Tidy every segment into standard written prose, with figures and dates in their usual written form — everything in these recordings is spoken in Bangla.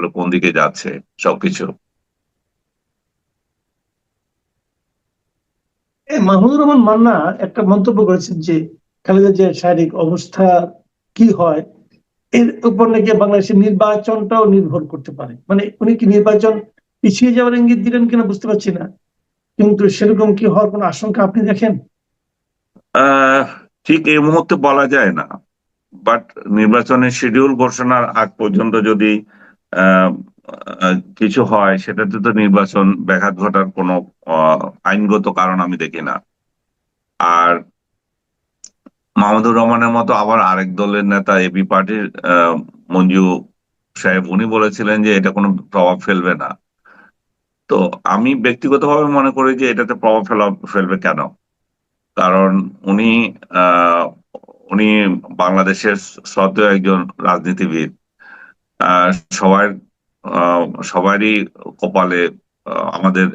আসলে কোন দিকে যাচ্ছে সবকিছু। মাহমুদুর রহমান মান্না একটা মন্তব্য করেছেন যে খালেদা জিয়ার শারীরিক অবস্থা কি হয় এর উপর নাকি বাংলাদেশের নির্বাচনটাও নির্ভর করতে পারে। মানে উনি কি নির্বাচন পিছিয়ে যাওয়ার ইঙ্গিত দিলেন কিনা বুঝতে পারছি না, কিন্তু সেরকম কি হওয়ার কোনো আশঙ্কা আপনি দেখেন? আহ ঠিক এই মুহূর্তে বলা যায় না, বাট নির্বাচনের শিডিউল ঘোষণার আগ পর্যন্ত যদি আহ, কিছু হয়, সেটাতে তো নির্বাচন ব্যাঘাত ঘটার কোনো আইনগত কারণ আমি দেখি না। আর মাহমুদুর রহমানের মতো আবার আরেক দলের নেতা এবি পার্টির মঞ্জু সাহেব, উনি বলেছিলেন যে এটা কোনো প্রভাব ফেলবে না। তো আমি ব্যক্তিগতভাবে মনে করি যে এটাতে প্রভাব ফেলবে কেন। কারণ উনি আহ উনি বাংলাদেশের শ্রদ্ধেয় একজন রাজনীতিবিদ। আহ সবার আহ সবারই কপালে আমাদের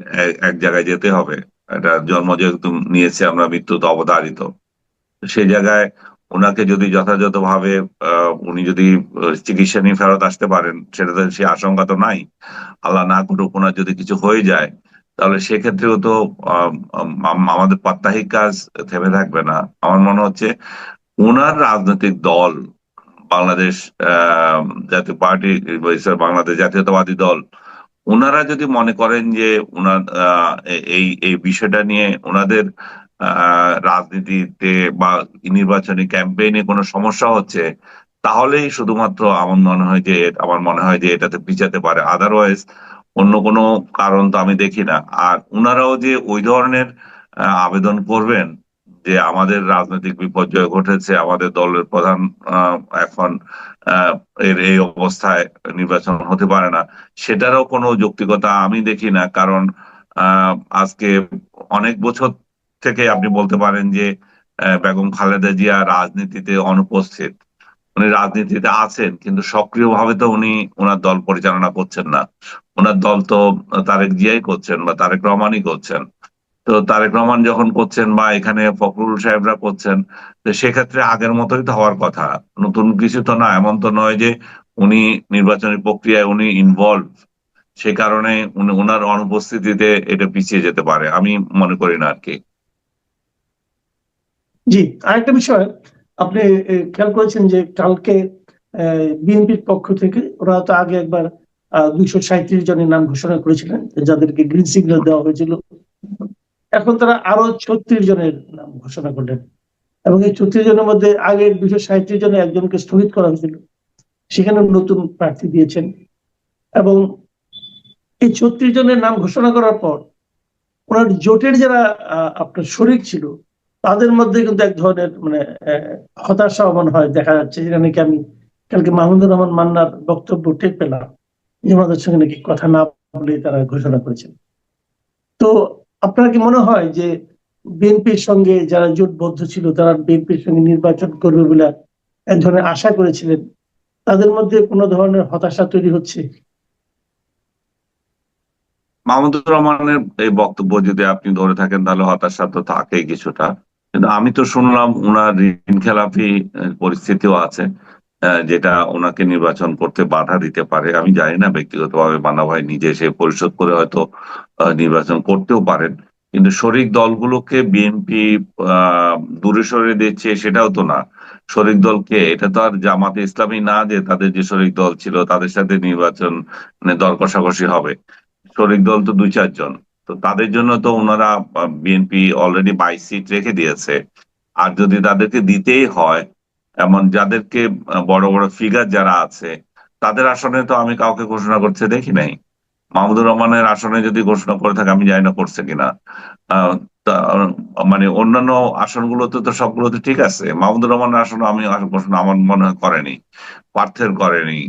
এক জায়গায় যেতে হবে। এটা জন্ম যেহেতু নিয়েছে আমরা, মৃত্যু তো অবধারিত। সেই জায়গায় ওনাকে যদি যথাযথভাবে উনি যদি চিকিৎসা নিয়ে ফেরত আসতে পারেন, সেটাতে সে আশঙ্কা তো নাই। আল্লাহ না করুক ওনার যদি কিছু হয়ে যায়, তাহলে সেক্ষেত্রেও তো আমাদের প্রাত্যহিক কাজ থেমে থাকবে না। আমার মনে হচ্ছে ওনার রাজনৈতিক দল বাংলাদেশ আহ জাতীয় পার্টি, বাংলাদেশ জাতীয়তাবাদী দল, ওনারা যদি মনে করেন যে ওনার এই এই বিষয়টা নিয়ে ওনাদের রাজনীতিতে বা নির্বাচনী ক্যাম্পেইনে কোনো সমস্যা হচ্ছে, তাহলেই শুধুমাত্র আমার মনে হয় যে এটাতে পিছাতে পারে। আদারওয়াইজ অন্য কোনো কারণ তো আমি দেখি না। আর ওনারাও যে ওই ধরনের আবেদন করবেন যে আমাদের রাজনৈতিক বিপর্যয় ঘটেছে, আমাদের দলের প্রধান এখন আহ, এর এই অবস্থায় নির্বাচন হতে পারে না, সেটারও কোনো যৌক্তিকতা আমি দেখি না। কারণ আজকে অনেক বছর থেকে আপনি বলতে পারেন যে বেগম খালেদা জিয়া রাজনীতিতে অনুপস্থিত। উনি রাজনীতিতে আছেন কিন্তু সক্রিয়ভাবে তো উনি ওনার দল পরিচালনা করছেন না। ওনার দল তো তারেক জিয়াই করছেন বা তারেক রহমানই করছেন। তো তারেক রহমান যখন করছেন বা এখানে ফখরুল সাহেবরা করছেন, তো সেক্ষেত্রে আগের মতোই তো হওয়ার কথা। নতুন কিছু তো না, এমন তো নয় যে উনি নির্বাচনী প্রক্রিয়ায় উনি ইনভলভ, সে কারণে উনি ওনার অনুপস্থিতিতে এটা পিছিয়ে যেতে পারে, আমি মনে করি না আর কি। জি, আরেকটা বিষয় আপনি খেয়াল করেছেন যে কালকে বিএনপির পক্ষ থেকে ওরা তো আগে একবার 237 জনের নাম ঘোষণা করেছিলেন যাদেরকে গ্রিন সিগন্যাল দেওয়া হয়েছিল। এখন তারা আরো 36 জনের নাম ঘোষণা করলেন, এবং এই 36 জনের মধ্যে আগের 237 জনে একজনকে স্থগিত করা হয়েছিল, সেখানে নতুন প্রার্থী দিয়েছেন। এবং এই 36 জনের নাম ঘোষণা করার পর ওনার জোটের যারা আপনার শরিক ছিল তাদের মধ্যে কিন্তু এক ধরনের মানে হতাশা মনে হয় দেখা যাচ্ছে, যেটা নাকি আমি কালকে মাহমুদুর রহমান মান্নার বক্তব্য টের পেলাম যে আমাদের সঙ্গে নাকি কথা না বলে তারা ঘোষণা করেছেন। তো আপনার কি মনে হয় যে বিএনপির সঙ্গে যারা জোটবদ্ধ ছিল তারা বিএনপির সঙ্গে নির্বাচন করবে বলে এক ধরনের আশা করেছিলেন, তাদের মধ্যে কোনো ধরনের হতাশা তৈরি হচ্ছে? মাহমুদুর রহমানের এই বক্তব্য যদি আপনি ধরে থাকেন, তাহলে হতাশা তো থাকেই কিছুটা। কিন্তু আমি তো শুনলাম ওনার ঋণ খেলাপি পরিস্থিতিও আছে, যেটা ওনাকে নির্বাচন করতে বাধা দিতে পারে। আমি জানি না ব্যক্তিগতভাবে মান্না ভাই নিজে সে পরিশোধ করে হয়তো নির্বাচন করতেও পারেন। কিন্তু শরিক দলগুলোকে বিএনপি আহ দূরে সরে দিচ্ছে সেটাও তো না। শরিক দলকে, এটা তো আর জামাতে ইসলামী না যে তাদের যে শরিক দল ছিল তাদের সাথে নির্বাচন মানে দর কষাকষি হবে। শরিক দল তো 2-4 জন। তো তাদের জন্য তো ওনারা, বিএনপি অলরেডি 22 সিট রেখে দিয়েছে। আর যদি তাদেরকে দিতেই হয়, এমন যাদেরকে বড় বড় ফিগার যারা আছে, তাদের আসনে তো আমি কাউকে ঘোষণা করতে দেখি নাই। মাহমুদুর রহমানের আসনে যদি ঘোষণা করে থাকে, আমি জানি না করছে কিনা। আহ, মানে অন্যান্য আসনগুলোতে তো সবগুলোতে ঠিক আছে, মাহমুদুর রহমানের আসনে আমি ঘোষণা আমার মনে হয় করেনি। পার্থের করেনি,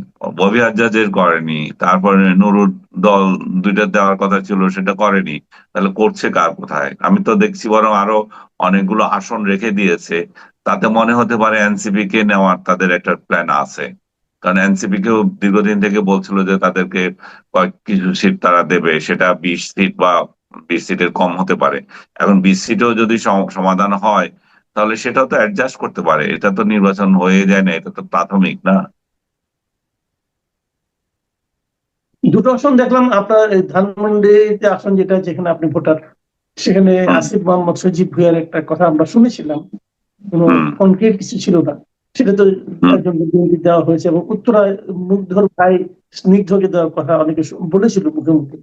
ববি হাজ্জাজের করেনি, তারপরে নুরুর দল দুইটা দেওয়ার কথা ছিল সেটা করেনি। তাহলে করছে কার কোথায়? আমি তো দেখছি বরং আরো অনেকগুলো আসন রেখে দিয়েছে। তাতে মনে হতে পারে এনসিপি কে নেওয়ার তাদের একটা প্ল্যান আছে। কারণ এনসিপি কেও দীর্ঘদিন থেকে বলছিল যে তাদেরকে কয়েক কিছু সিট তারা দেবে, সেটা 20 সিট বা 20 সিটের কম হতে পারে। এখন 20 সিটেও যদি সমাধান হয়, তাহলে সেটাও তো অ্যাডজাস্ট করতে পারে। এটা তো নির্বাচন হয়ে যায় না, এটা তো প্রাথমিক না। দুটো আসন দেখলাম আপনার এই ধানমন্ডিতে আসন যেটা, যেখানে আপনি ভোটার, সেখানে হুম। আসিফ মোহাম্মদ সজীব ভুঁইয়ার একটা কথা আমরা শুনেছিলাম, কোনো হুম। কনক্রিট কিছু ছিল না। সেটা তো হুম। একজনকে বিএনপি দেওয়া হয়েছে, এবং উত্তরায় মুগ্ধর ভাই স্নিগ্ধকে দেওয়ার কথা অনেকে বলেছিল মুখে মুখে।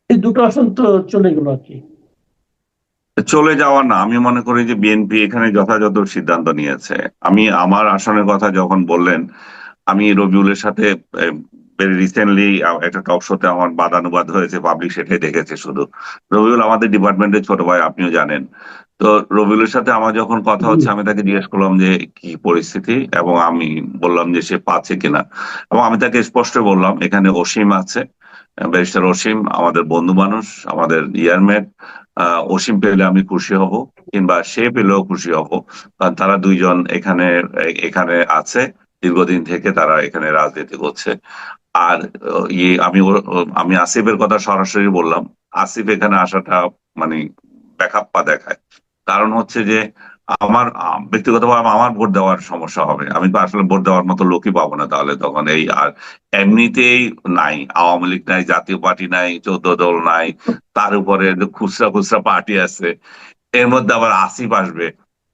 এই দুটো আসন তো চলে গেল আর কি। চলে যাওয়া না, আমি মনে করি যে বিএনপি এখানে যথাযথ সিদ্ধান্ত নিয়েছে। আমি আমার আসনের কথা যখন বললেন, আমি রবিউলের সাথে ভেরি রিসেন্টলি একটা টক শোতে আমার বাদানুবাদ হয়েছে, পাবলিক সেটাই দেখেছে শুধু। রবিউল আমাদের ডিপার্টমেন্টের ছোট ভাই, আপনিও জানেন। তো রবিউলের সাথে আমার যখন কথা জি। হচ্ছে, আমি তাকে জিজ্ঞেস করলাম যে কি পরিস্থিতি, এবং আমি বললাম যে সে পাচ্ছে কিনা। এবং আমি তাকে স্পষ্ট বললাম এখানে অসীম আছে, ব্যারিস্টার অসীম আমাদের বন্ধু মানুষ, আমাদের ইয়ারমেট। অসীম পেলে আমি খুশি হব, কিংবা সে পেলেও খুশি হব, কারণ তারা দুইজন এখানে এখানে আছে, দীর্ঘদিন থেকে তারা এখানে রাজনীতি করছে। আর আমি আসিফের কথা সরাসরি বললাম। আসিফ এখানে আসাটা মানে বেখাপ্পা দেখায়। কারণ হচ্ছে যে ব্যক্তিগতভাবে আমার ভোট দেওয়ার সমস্যা হবে, আমি তো আসলে ভোট দেওয়ার মতো লোকই পাবো না তাহলে তখন। আর এমনিতেই নাই, আওয়ামী লীগ নাই, জাতীয় পার্টি নাই, 14 দল নাই, তার উপরে খুচরা খুচরা পার্টি আছে, এর মধ্যে আবার আসিফ আসবে।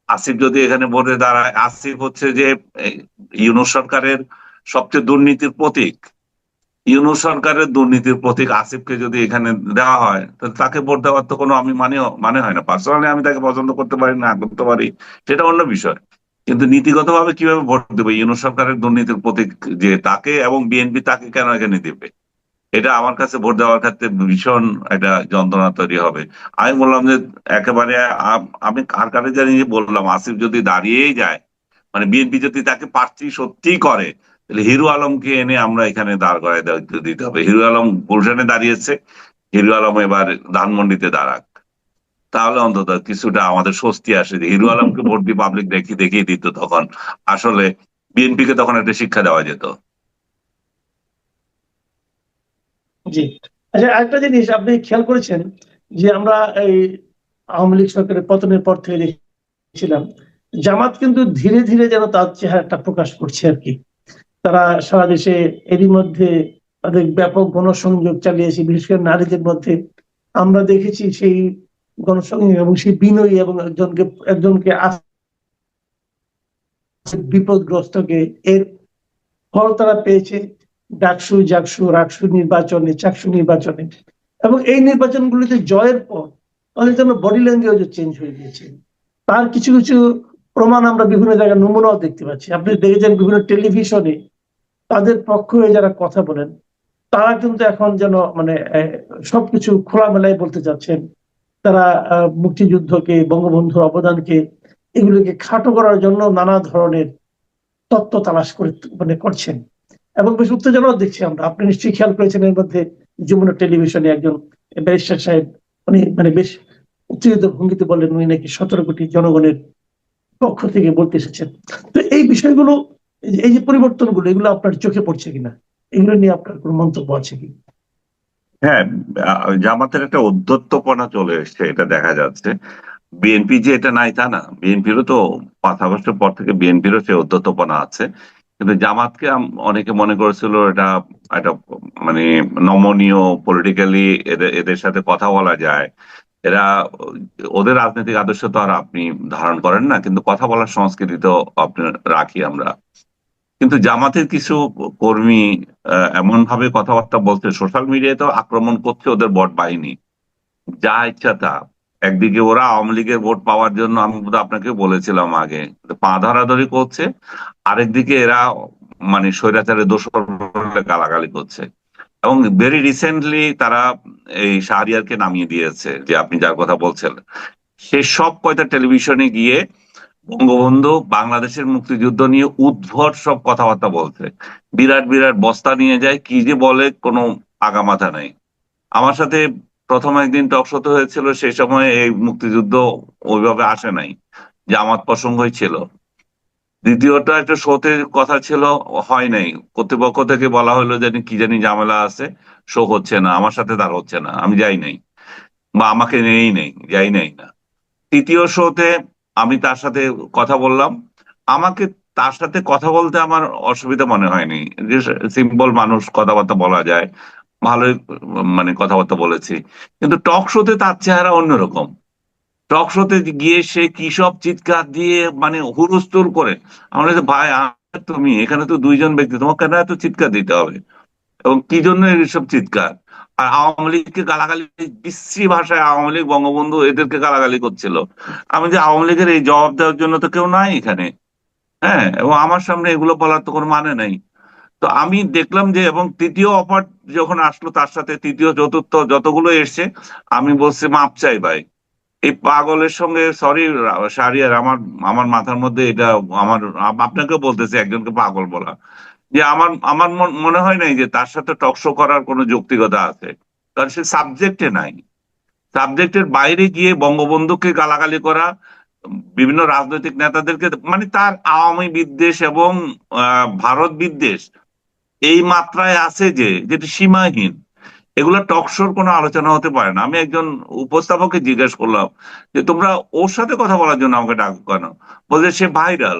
আসিফ যদি এখানে ভোটে দাঁড়ায়, আসিফ হচ্ছে যে এই, ইউনূস সরকারের সবচেয়ে দুর্নীতির প্রতীক। ইউনূস সরকারের দুর্নীতির প্রতীক আসিফকে যদি এখানে দেওয়া হয়, তাহলে তাকে ভোট দেওয়ার তো কোনো আমি মানে হয় না। পার্সোনালি আমি তাকে পছন্দ করতে পারি না করতে পারি, সেটা অন্য বিষয়। কিন্তু নীতিগতভাবে কিভাবে ভোট দেবে ইউনূস সরকারের দুর্নীতির প্রতীক, যে তাকে, এবং বিএনপি তাকে কেন এখানে দেবে? এটা আমার কাছে ভোট দেওয়ার ক্ষেত্রে ভীষণ একটা যন্ত্রণা তৈরি হবে। আমি বললাম যে একেবারে আমি কার কারে জানি যে বললাম, আসিফ যদি দাঁড়িয়েই যায়, মানে বিএনপি যদি তাকে প্রার্থী সত্যিই করে, তাহলে হিরো আলমকে এনে আমরা এখানে দাঁড় করায় দিতে হবে। হিরো আলম গুলশানে দাঁড়িয়েছে, হিরো আলম এবার ধানমন্ডিতে দাঁড়াক, তাহলে অন্তত কিছুটা আমাদের স্বস্তি আসে যে হিরো আলমকে ভোট দিয়ে পাবলিক দেখিয়ে দিত তখন। আসলে বিএনপি কে তখন একটা শিক্ষা দেওয়া যেত। জি। আচ্ছা, আরেকটা জিনিস আপনি খেয়াল করেছেন যে আমরা এই আওয়ামী লীগ সরকারের পতনের পর থেকে দেখছিলাম জামাত কিন্তু ধীরে ধীরে যেন তার চেহারাটা প্রকাশ করছে আর কি। তারা সারা দেশে এরই মধ্যে তাদের ব্যাপক গণসংযোগ চালিয়েছে, বিশেষ করে নারীদের মধ্যে। আমরা দেখেছি সেই গণসংযোগ এবং সেই বিনয়ী এবং একজনকে একজনকে বিপদগ্রস্তকে এর ফল তারা পেয়েছে ডাকসু, জাকসু, রাকসু নির্বাচনে, চাকসু নির্বাচনে। এবং এই নির্বাচনগুলিতে জয়ের পর তাদের জন্য বডি ল্যাঙ্গুয়েজও চেঞ্জ হয়ে গিয়েছে। তার কিছু কিছু প্রমাণ আমরা বিভিন্ন জায়গায় নমুনাও দেখতে পাচ্ছি। আপনি দেখেছেন বিভিন্ন টেলিভিশনে তাদের পক্ষ হয়ে যারা কথা বলেন, তারা কিন্তু এখন যেন মানে সবকিছু খোলামেলায় বলতে চাচ্ছেন। তারা মুক্তিযুদ্ধকে, বঙ্গবন্ধুর অবদানকে, এগুলোকে খাটো করার জন্য নানা ধরনের তত্ত্ব তালাশ করে মানে করছেন। এবং বেশ উত্তেজনাও দেখছি আমরা। আপনি নিশ্চয়ই খেয়াল করেছেন এর মধ্যে যমুনা টেলিভিশনে একজন ব্যারিস্টার সাহেব উনি মানে বেশ উত্তেজিত ভঙ্গিতে বললেন উনি নাকি 17 কোটি জনগণের পক্ষ থেকে বলতে এসেছেন। তো এই বিষয়গুলো, এই যে পরিবর্তনগুলো, এগুলো আপনার চোখে পড়ছে কিনা, এগুলো নিয়ে আপনার কোনো মন্তব্য আছে কি? হ্যাঁ, জামাতের একটা উদ্ধত্তপনা চলে এসছে, এটা দেখা যাচ্ছে। বিএনপি যে এটা নাই তা না, বিএনপিরও তো 5 আগস্টের পর থেকে বিএনপিরও সে উদ্ধতপনা আছে। কিন্তু জামাতকে অনেকে মনে করেছিল এটা একটা মানে নমনীয়, পলিটিক্যালি এদের এদের সাথে কথা বলা যায়। এরা ওদের রাজনৈতিক আদর্শ তো আর আপনি ধারণ করেন না, কিন্তু কথা বলার সংস্কৃতি তো আপনি রাখি আমরা। কিন্তু জামাতের কিছু কর্মী এমন ভাবে কথাবার্তা বলছে, সোশ্যাল মিডিয়ায় তো আক্রমণ করছে ওদের বট বাহিনী, যা ইচ্ছা তা। একদিকে ওরা আওয়ামী লীগের ভোট পাওয়ার জন্য, আমি বোধহয় আপনাকে বলেছিলাম আগে, পা ধরাধরি করছে। আরেকদিকে এরা মানে স্বৈরাচারের দোষর বলে গালাগালি করছে। এবং ভেরি রিসেন্টলি তারা এই শাহরিয়ারকে নামিয়ে দিয়েছে, যে আপনি যার কথা বলছেন। সে সব কয়টা টেলিভিশনে গিয়ে বঙ্গবন্ধু, বাংলাদেশের মুক্তিযুদ্ধ নিয়ে উদ্ভট সব কথাবার্তা বলছে। বিরাট বিরাট বস্তা নিয়ে যায়, কি যে বলে কোনো আগামাথা নাই। আমার সাথে প্রথম একদিন টক শোতে হয়েছিল, সেই সময় এই মুক্তিযুদ্ধ ওইভাবে আসে নাই, জামাত প্রসঙ্গই ছিল। দ্বিতীয়টা একটা শোতে কথা ছিল, হয় নাই, কর্তৃপক্ষ থেকে বলা হলো যে কি জানি ঝামেলা আছে, শো হচ্ছে না, আমার সাথে তার হচ্ছে না, আমি যাই নাই, বা আমাকে নেই নেই, যাই নাই না। তৃতীয় শোতে আমি তার সাথে কথা বললাম, আমাকে তার সাথে কথা বলতে আমার অসুবিধা মনে হয়নি, যে সিম্পল মানুষ, কথাবার্তা বলা যায়, ভালোই মানে কথাবার্তা বলেছি। কিন্তু টক শোতে তার চেহারা অন্যরকম। টক শোতে গিয়ে সে কি সব চিৎকার দিয়ে মানে হুলস্থুল করে, আমরা বলছি, ভাই তুমি এখানে তো দুইজন ব্যক্তি, তোমাকে কেন এত চিৎকার দিতে হবে, এবং কি জন্য এইসব চিৎকার? আর আওয়ামী লীগকে গালাগালি, বিশ্রী ভাষায় আওয়ামী লীগ, বঙ্গবন্ধু এদেরকে গালাগালি করছিল। আমি যে আওয়ামী লীগের এই জবাব দেওয়ার জন্য তো কেউ নাই এখানে। হ্যাঁ, এবং আমার সামনে এগুলো বলার তো কোনো মানে নাই। তো আমি দেখলাম যে, এবং তৃতীয় অফার যখন আসলো তার সাথে তৃতীয় চতুর্থ যতগুলো এসছে, আমি বলছি মাপ চাই ভাই, এই পাগলের সঙ্গে, সরি শাহরিয়ার, আমার আমার মাথার মধ্যে এটা, আমার আপনাকেও বলতেছে একজনকে পাগল বলা, যে আমার আমার মনে হয় নাই যে তার সাথে টকশো করার কোনো যৌক্তিকতা আছে। কারণ সে সাবজেক্টে নাই। সাবজেক্টের বাইরে গিয়ে বঙ্গবন্ধুকে গালাগালি করা, বিভিন্ন রাজনৈতিক নেতাদেরকে, মানে তার আওয়ামী বিদ্বেষ এবং ভারত বিদ্বেষ এই মাত্রায় আছে যে, যেটা সীমাহীন। এগুলো টকশোর কোনো আলোচনা হতে পারে না। আমি একজন উপস্থাপককে জিজ্ঞেস করলাম যে, তোমরা ওর সাথে কথা বলার জন্য আমাকে ডাকো কেন? বলছে সে ভাইরাল।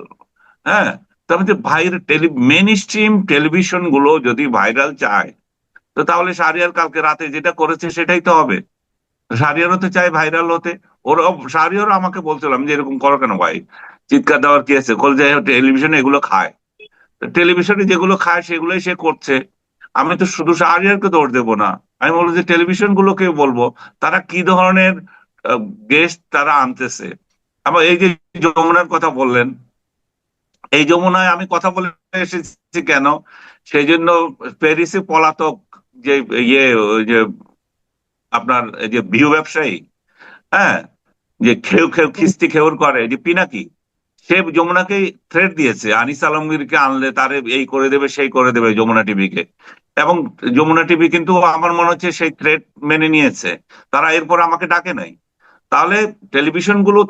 হ্যাঁ, তবে যে মেন স্ট্রিম টেলিভিশন গুলো যদি ভাইরাল চায়, তো তাহলে শাহরিয়ার কালকে রাতে যেটা করেছে সেটাই তো হবে। শাহরিয়ারও তো চাই ভাইরাল হতে। ওর শাহরিয়ারও আমাকে বলছিলাম যে, এরকম করো কেন ভাই, চিৎকার দেওয়ার কি আছে? বল যে টেলিভিশনে এগুলো খায়, টেলিভিশনে যেগুলো খায় সেগুলোই সে করছে। আমি তো শুধু শাহরিয়ারকে দোষ দেবো না, আমি বলবো যে টেলিভিশন গুলোকে বলবো তারা কি ধরনের গেস্ট তারা আনতেছে। আবার এই যে যমুনার কথা বললেন, এই যমুনায় আমি কথা বলে এসেছি কেন, সেই জন্য প্যারিসে পলাতক যে ইয়ে, ওই যে আপনার এই যে ভিউ ব্যবসায়ী, হ্যাঁ, যে খেউ খেউ খিস্তি খেউর করে, যে পিনাকি, সে যমুনাকে থ্রেট দিয়েছে, আনিস আলমগীরকে আনলে তারে এই করে দেবে সেই করে দেবে যমুনা টিভিকে। এবং যমুনা টিভি কিন্তু আমার মনে হচ্ছে সেই থ্রেট মেনে নিয়েছে। তারা এরপর আমাকে ডাকে নাই। তাহলে টেলিভিশন গুলো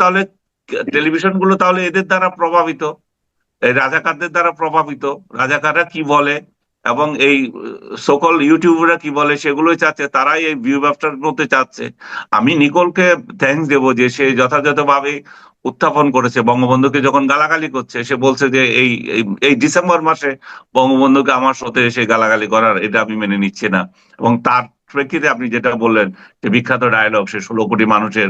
তাহলে এদের দ্বারা প্রভাবিত, এই রাজাকারদের দ্বারা প্রভাবিত। রাজাকাররা কি বলে এবং এই সকল ইউটিউবাররা কি বলে সেগুলোই চাচ্ছে, তারাই এই ভিউ ব্যবসার মধ্যে চাচ্ছে। আমি নিকোলকে থ্যাঙ্কস দেবো যে সে যথাযথভাবে উত্থাপন করেছে। বঙ্গবন্ধুকে যখন গালাগালি করছে, সে বলছে যে এই এই এই ডিসেম্বর মাসে বঙ্গবন্ধুকে আমার সাথে এসে গালাগালি করার, এটা আমি মেনে নিচ্ছি না। এবং তার প্রেক্ষিতে আপনি যেটা বললেন যে বিখ্যাত ডায়লগ, সে 16 কোটি মানুষের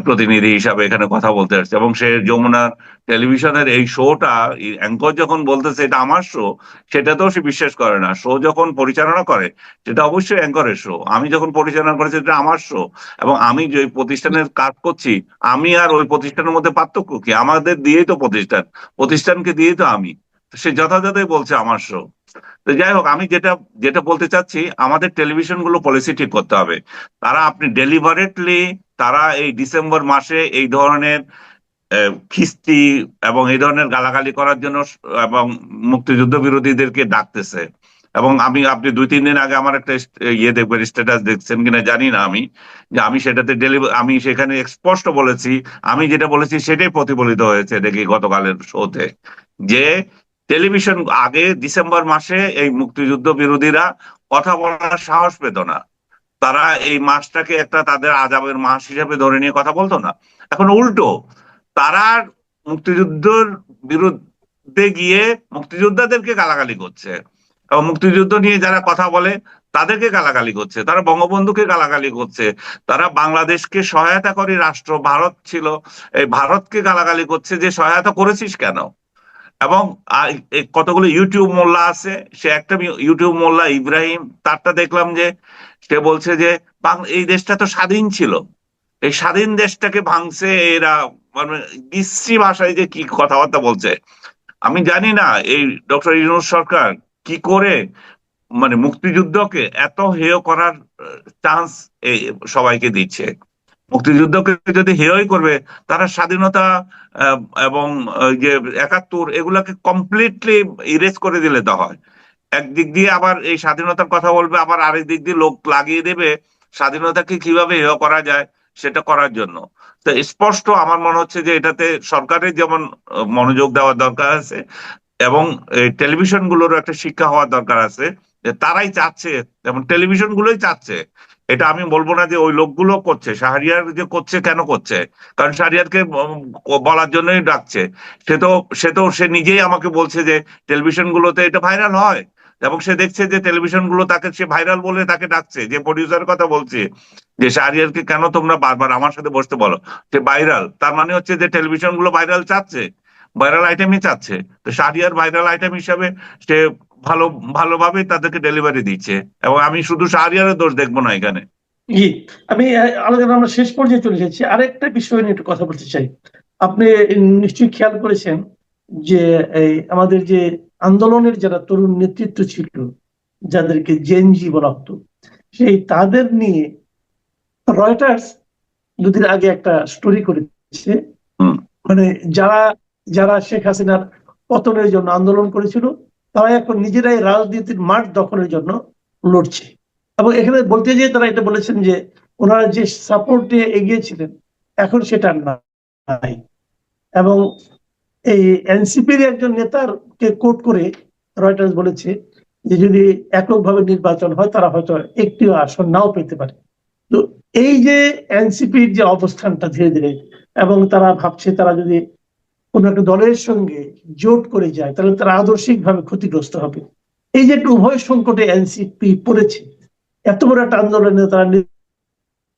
প্রতিনিধি হিসাবে এখানে কথা বলতে আসছে, এবং সে যমুনা টেলিভিশনের এই শোটা, অ্যাঙ্কর যখন বলতেছে এটা আমার শো, সেটাতেও সে বিশ্বাস করে না। শো যখন পরিচালনা করে সেটা অবশ্যই অ্যাঙ্করের শো, আমি যখন পরিচালনা করেছি এটা আমার শো। এবং আমি যে প্রতিষ্ঠানের কাজ করছি, আমি আর ওই প্রতিষ্ঠানের মধ্যে পার্থক্য কি? আমাদের দিয়েই তো প্রতিষ্ঠান, প্রতিষ্ঠানকে দিয়েই তো আমি। তো সে যথাযথই বলছে আমার শো। তো যাই হোক, আমি যেটা যেটা বলতে চাচ্ছি, আমাদের টেলিভিশন গুলো পলিসি ঠিক করতে হবে। তারা আপনি ডেলিভারেটলি তারা এই ডিসেম্বর মাসে এই ধরনের খিস্তি এবং এই ধরনের গালাগালি করার জন্য, এবং মুক্তিযুদ্ধ বিরোধীদেরকে ডাকতেছে। এবং আপনি 2-3 দিন আগে আমার একটা ইয়ে দেখবেন, স্ট্যাটাস দেখছেন কিনা জানি না আমি, যে আমি সেটাতে আমি সেখানে স্পষ্ট বলেছি, আমি যেটা বলেছি সেটাই প্রতিফলিত হয়েছে দেখি গতকালের শোতে, যে টেলিভিশন আগে ডিসেম্বর মাসে এই মুক্তিযুদ্ধ বিরোধীরা কথা বলার সাহস পেত না। তারা এই মাসটাকে একটা তাদের আজাবের মাস হিসেবে ধরে নিয়ে কথা বলতো না। এখন উল্টো, তারা মুক্তিযুদ্ধের বিরুদ্ধে গিয়ে মুক্তিযোদ্ধাদেরকে গালাগালি করছে, এবং মুক্তিযুদ্ধ নিয়ে যারা কথা বলে তাদেরকে গালাগালি করছে, তারা বঙ্গবন্ধুকে গালাগালি করছে, তারা বাংলাদেশকে সহায়তা করে রাষ্ট্র ভারত ছিল, এই ভারতকে গালাগালি করছে যে সহায়তা করেছিস কেন। এবং কতগুলো ইউটিউব মোল্লা আছে, সে একটা ইউটিউব মোল্লা ইব্রাহিম, তারটা দেখলাম যে সে বলছে যে এই দেশটা তো স্বাধীন ছিল, এই স্বাধীন দেশটাকে ভাঙছে এরা, মানে বিশ্রী ভাষায় যে কি কথাবার্তা বলছে। আমি জানি না এই ডক্টর ইউনূস সরকার কি করে মানে মুক্তিযুদ্ধকে এত হেয় করার চান্স সবাইকে দিচ্ছে। মুক্তিযুদ্ধকে যদি হেয়ই করবে, তারা স্বাধীনতা আহ, এবং যে 71 এগুলাকে কমপ্লিটলি ইরেজ করে দিলে তো হয়। একদিক দিয়ে আবার এই স্বাধীনতার কথা বলবে, আবার আরেক দিক দিয়ে লোক লাগিয়ে দেবে স্বাধীনতাকে কিভাবে হেয় করা যায় সেটা করার জন্য। তো স্পষ্ট আমার মনে হচ্ছে যে এটাতে সরকারের যেমন মনোযোগ দেওয়ার দরকার আছে, এবং টেলিভিশন গুলোরও একটা শিক্ষা হওয়ার দরকার আছে, যে তারাই চাচ্ছে, যেমন টেলিভিশন গুলোই চাচ্ছে। এটা আমি বলবো না যে ওই লোকগুলো করছে, শাহরিয়ার যে করছে কেন করছে, কারণ শাহরিয়ারকে বলার জন্যই ডাকছে। সে নিজেই আমাকে বলছে যে টেলিভিশন গুলোতে এটা ভাইরাল হয়, এবং সে দেখছে যে টেলিভিশন গুলো তাকে, সে ভাইরাল বলে তাকে ডাকছে। যে প্রডিউসার কথা বলছে যে শাহরিয়ারকে কেন তোমরা বারবার আমার সাথে বসতে বলো, সে ভাইরাল, তার মানে হচ্ছে যে টেলিভিশন গুলো ভাইরাল চাচ্ছে, ভাইরাল আইটেমই চাচ্ছে। তো শাহরিয়ার ভাইরাল আইটেম হিসাবে সে ভালো ভালোভাবে তাদেরকে ডেলিভারি দিচ্ছে, এবং আমি শুধু শাহরিয়ারের দোষ দেখবো না এখানে। জি, আমি আলোচনা আমরা শেষ পর্যায়ে চলে এসেছি, আরেকটা বিষয় নিয়ে একটু কথা বলতে চাই। আপনি নিশ্চয়ই খেয়াল করেছেন যে এই আমাদের যে আন্দোলনের যারা তরুণ নেতৃত্ব ছিল, যাদেরকে জেনজি বলা হতো, সেই তাদের নিয়ে রয়টার্স দুদিন আগে একটা স্টোরি করেছে। হুম। মানে যারা যারা শেখ হাসিনার পতনের জন্য আন্দোলন করেছিল, তারা এখন নিজেরাই রাজনীতির মাঠ দখলের জন্য লড়ছে। এবং এখানে বলতে যেয়ে তারা এটা বলেছেন যে ওনারা যে সাপোর্ট নিয়ে এগিয়েছিলেন এখন সেটা নাই। এবং এই এনসিপির একজন নেতার কে কোট করে রয়টার্স বলেছে যে যদি এককভাবে নির্বাচন হয় তারা হয়তো একটিও আসন নাও পেতে পারে। তো এই যে এনসিপির যে অবস্থানটা ধীরে ধীরে, এবং তারা ভাবছে তারা যদি কোন একটা দলের সঙ্গে জোট করে যায় তাহলে তারা আদর্শিকভাবে ক্ষতিগ্রস্ত হবে। এই যে একটা উভয় সংকটে এনসিপি পড়েছে, এত বড় একটা আন্দোলনে তারা